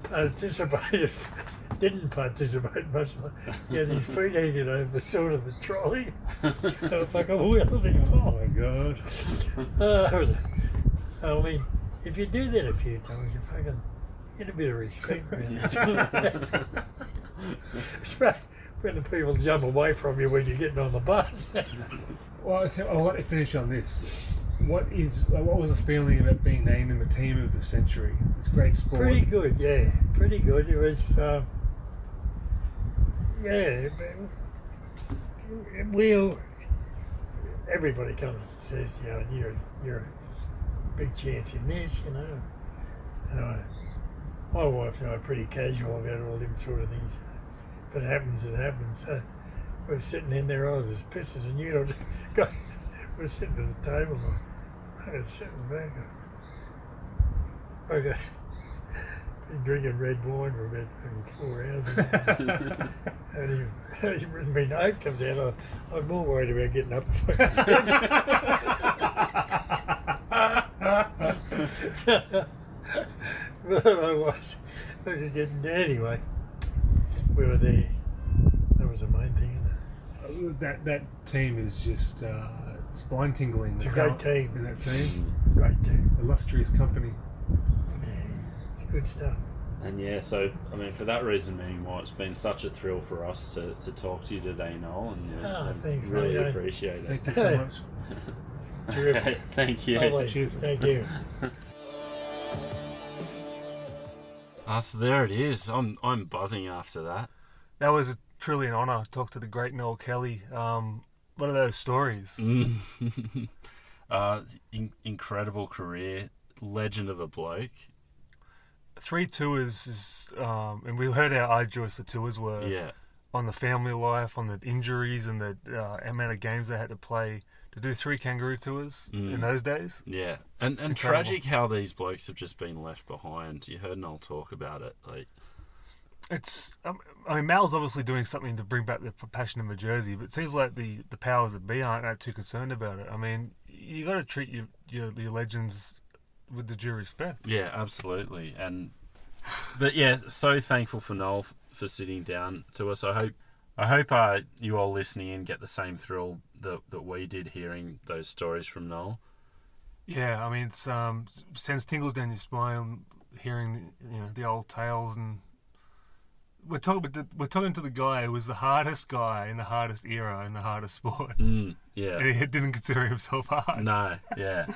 participated, didn't participate much. He had his feet hanging over the side of the trolley. I fucking wheeled him Oh off. my god. I mean, if you do that a few times, you fucking get a bit of respect, man. Especially when the people jump away from you when you're getting on the bus. Well, I want to finish on this. What was the feeling about being named in the team of the century? It's great sport. Pretty good, yeah. Pretty good. It was, everybody comes and says, you know, you're a big chance in this, you know. And my wife and I are pretty casual about all them sort of things. If it happens, it happens. So we're sitting in there, I was as pissed as a noodle. We're sitting at the table, I was sitting back. I got been drinking red wine for about 4 hours. And my note comes out. I'm more worried about getting up if I can But I was getting anyway. We were there. That was the main thing. That team is just spine tingling. It's a great team. In that team, Great team. illustrious company. Yeah, it's good stuff. And yeah, so I mean, for that reason, meanwhile, it's been such a thrill for us to talk to you today, Noel, and thanks, really mate. appreciate it. Thank you so much. Okay, thank you. Lovely. Cheers. Thank you. So there it is. I'm buzzing after that. That was truly an honour to talk to the great Noel Kelly. What are those stories? Incredible career, legend of a bloke. 3 tours is, and we heard how arduous the tours were. Yeah. On the family life, on the injuries, and the amount of games they had to play to do 3 Kangaroo tours in those days. Yeah, and Incredible. tragic how these blokes have just been left behind. You heard Noel talk about it. Like, It's, I mean, Mal's obviously doing something to bring back the passion of a jersey, but it seems like the powers that be aren't that too concerned about it. I mean, you got to treat your legends with the due respect. Yeah, absolutely. But yeah, so thankful for Noel for sitting down to us. I hope you all listening in get the same thrill that we did hearing those stories from Noel. Yeah, I mean, it's sends tingles down your spine hearing the old tales, and we're talking to the guy who was the hardest guy in the hardest era in the hardest sport. Yeah, and he didn't consider himself hard. No, yeah.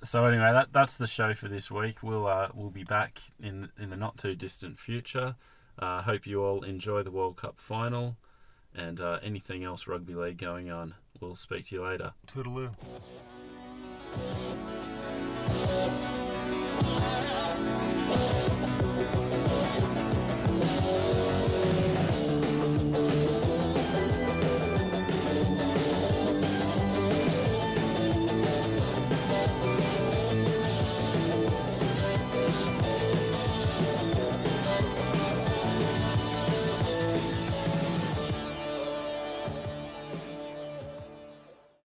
So anyway, that's the show for this week. We'll be back in the not too distant future. Hope you all enjoy the World Cup final and anything else rugby league going on. We'll speak to you later. Toodaloo.